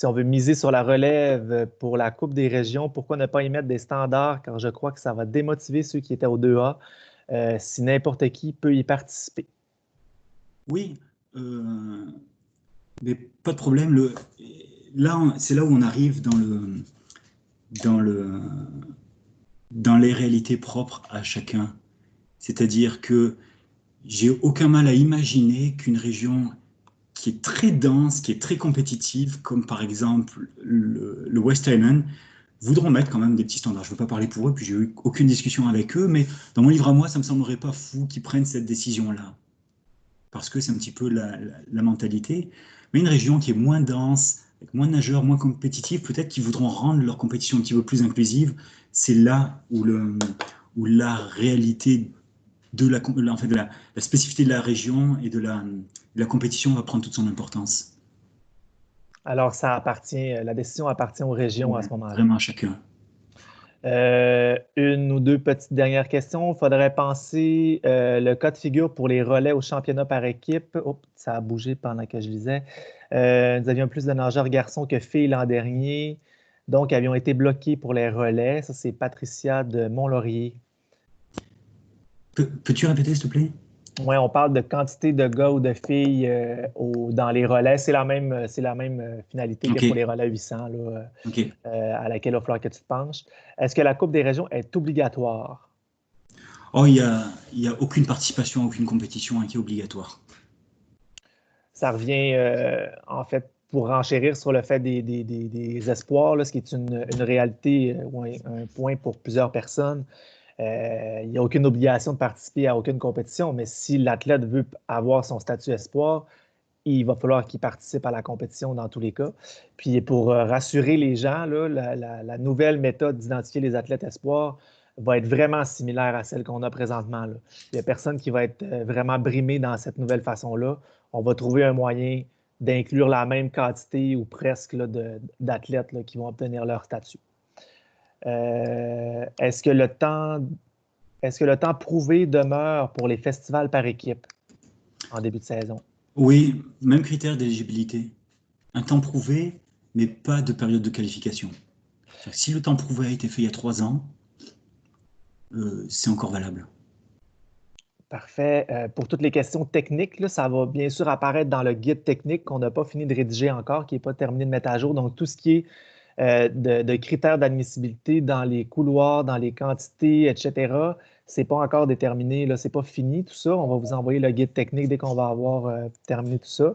on veut miser sur la relève pour la Coupe des régions, pourquoi ne pas y mettre des standards? Car je crois que ça va démotiver ceux qui étaient au 2A si n'importe qui peut y participer. Oui, mais pas de problème. C'est là où on arrive dans les réalités propres à chacun. C'est-à-dire que j'ai aucun mal à imaginer qu'une région qui est très dense, qui est très compétitive, comme par exemple le West Island, voudront mettre quand même des petits standards. Je ne veux pas parler pour eux, puis j'ai eu aucune discussion avec eux, mais dans mon livre à moi, ça ne me semblerait pas fou qu'ils prennent cette décision-là. Parce que c'est un petit peu la mentalité. Mais une région qui est moins dense, avec moins de nageurs, moins compétitifs, peut-être qu'ils voudront rendre leur compétition un petit peu plus inclusive. C'est là où la réalité la spécificité de la région et de la compétition va prendre toute son importance. Alors, la décision appartient aux régions à ce moment-là. Vraiment à chacun. Une ou deux petites dernières questions. Il faudrait penser le cas de figure pour les relais au championnat par équipe. Oups, ça a bougé pendant que je lisais. Nous avions plus de nageurs garçons que filles l'an dernier. Donc, avions été bloqués pour les relais. Ça, c'est Patricia de Mont-Laurier. Peux-tu répéter, s'il te plaît? Oui, on parle de quantité de gars ou de filles dans les relais. C'est la même finalité que pour les relais 800, là, à laquelle il va falloir que tu te penches. Est-ce que la Coupe des régions est obligatoire? Oh, il n'y a aucune participation à aucune compétition qui est obligatoire. Ça revient, en fait, pour renchérir sur le fait des espoirs, là, ce qui est une réalité ou un point pour plusieurs personnes. Il n'y a aucune obligation de participer à aucune compétition, mais si l'athlète veut avoir son statut espoir, il va falloir qu'il participe à la compétition dans tous les cas. Puis pour rassurer les gens, là, la nouvelle méthode d'identifier les athlètes espoirs va être vraiment similaire à celle qu'on a présentement, là. Il n'y a personne qui va être vraiment brimé dans cette nouvelle façon-là. On va trouver un moyen d'inclure la même quantité ou presque d'athlètes qui vont obtenir leur statut. Est-ce que le temps prouvé demeure pour les festivals par équipe en début de saison? Oui, même critère d'éligibilité. Un temps prouvé, mais pas de période de qualification. Si le temps prouvé a été fait il y a 3 ans, c'est encore valable. Parfait. Pour toutes les questions techniques, là, ça va bien sûr apparaître dans le guide technique qu'on n'a pas fini de rédiger encore, qui n'est pas terminé de mettre à jour. Donc, tout ce qui est de critères d'admissibilité dans les couloirs, dans les quantités, etc., c'est pas encore déterminé. Là, c'est pas fini tout ça. On va vous envoyer le guide technique dès qu'on va avoir terminé tout ça.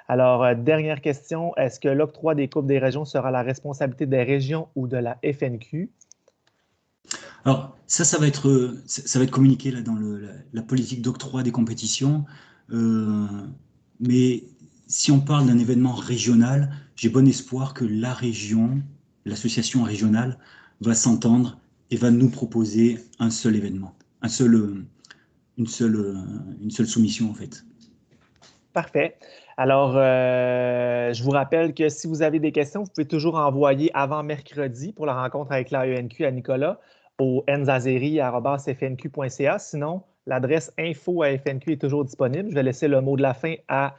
Alors, dernière question. Est-ce que l'octroi des Coupes des régions sera la responsabilité des régions ou de la FNQ? Alors, ça va être communiqué là, dans la politique d'octroi des compétitions. Mais si on parle d'un événement régional, j'ai bon espoir que la région, l'association régionale, va s'entendre et va nous proposer un seul événement, une seule soumission en fait. Parfait. Alors, je vous rappelle que si vous avez des questions, vous pouvez toujours envoyer avant mercredi pour la rencontre avec l'AENQ à Nicolas au nzazeri@fnq.ca. Sinon, l'adresse info@fnq est toujours disponible. Je vais laisser le mot de la fin à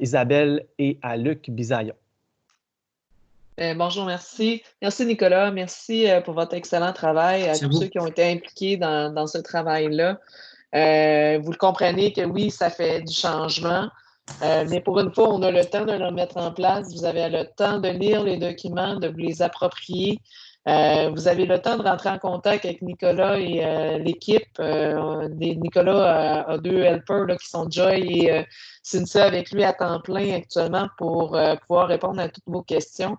Isabelle et à Luc Bisaillon. Bonjour, merci. Merci Nicolas, merci pour votre excellent travail à tous ceux qui ont été impliqués dans ce travail-là. Vous le comprenez que oui, ça fait du changement, mais pour une fois, on a le temps de le mettre en place. Vous avez le temps de lire les documents, de vous les approprier. Vous avez le temps de rentrer en contact avec Nicolas et l'équipe. Nicolas a 2 helpers là, qui sont Joy et Cynthia avec lui à temps plein actuellement pour pouvoir répondre à toutes vos questions.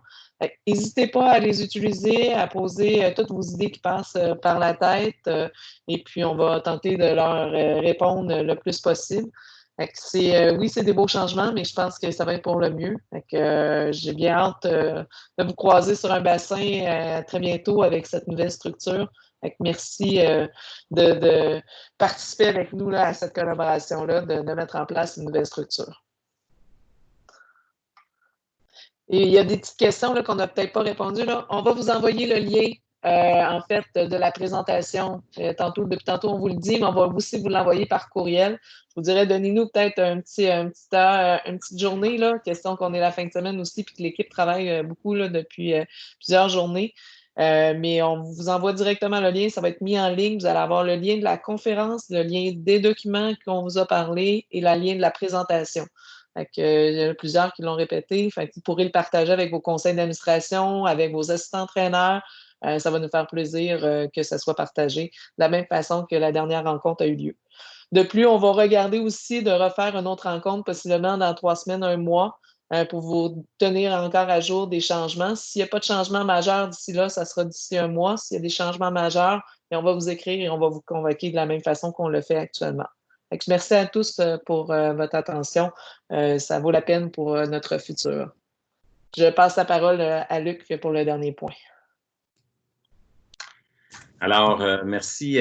N'hésitez pas à les utiliser, à poser toutes vos idées qui passent par la tête et puis on va tenter de leur répondre le plus possible. Oui, c'est des beaux changements, mais je pense que ça va être pour le mieux. J'ai bien hâte de vous croiser sur un bassin très bientôt avec cette nouvelle structure. Merci de participer avec nous là, à cette collaboration-là, de mettre en place une nouvelle structure. Et il y a des petites questions qu'on n'a peut-être pas répondues. Là. On va vous envoyer le lien, en fait, de la présentation. Depuis tantôt, on vous le dit, mais on va aussi vous l'envoyer par courriel. Je vous dirais, donnez-nous peut-être une petite journée, là, question qu'on est la fin de semaine aussi, puis que l'équipe travaille beaucoup là, depuis plusieurs journées. Mais on vous envoie directement le lien, ça va être mis en ligne. Vous allez avoir le lien de la conférence, le lien des documents qu'on vous a parlé et le lien de la présentation. Il y en a plusieurs qui l'ont répété. Vous pourrez le partager avec vos conseils d'administration, avec vos assistants-entraîneurs. Ça va nous faire plaisir que ça soit partagé de la même façon que la dernière rencontre a eu lieu. De plus, on va regarder aussi de refaire une autre rencontre, possiblement dans 3 semaines, 1 mois, pour vous tenir encore à jour des changements. S'il n'y a pas de changement majeur d'ici là, ça sera d'ici 1 mois. S'il y a des changements majeurs, on va vous écrire et on va vous convoquer de la même façon qu'on le fait actuellement. Merci à tous pour votre attention. Ça vaut la peine pour notre futur. Je passe la parole à Luc pour le dernier point. Alors, merci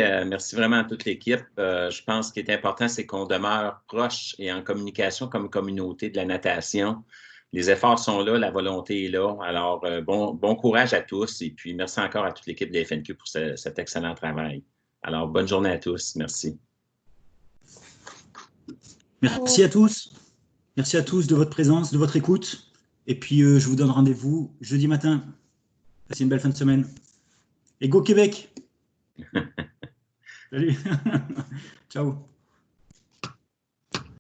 vraiment à toute l'équipe. Je pense qu'il est important, c'est qu'on demeure proche et en communication comme communauté de la natation. Les efforts sont là, la volonté est là. Alors, bon courage à tous et puis merci encore à toute l'équipe de la FNQ pour cet excellent travail. Alors, bonne journée à tous. Merci. Merci à tous. Merci à tous de votre présence, de votre écoute. Et puis, je vous donne rendez-vous jeudi matin. Passez une belle fin de semaine. Et go Québec! Salut. Ciao.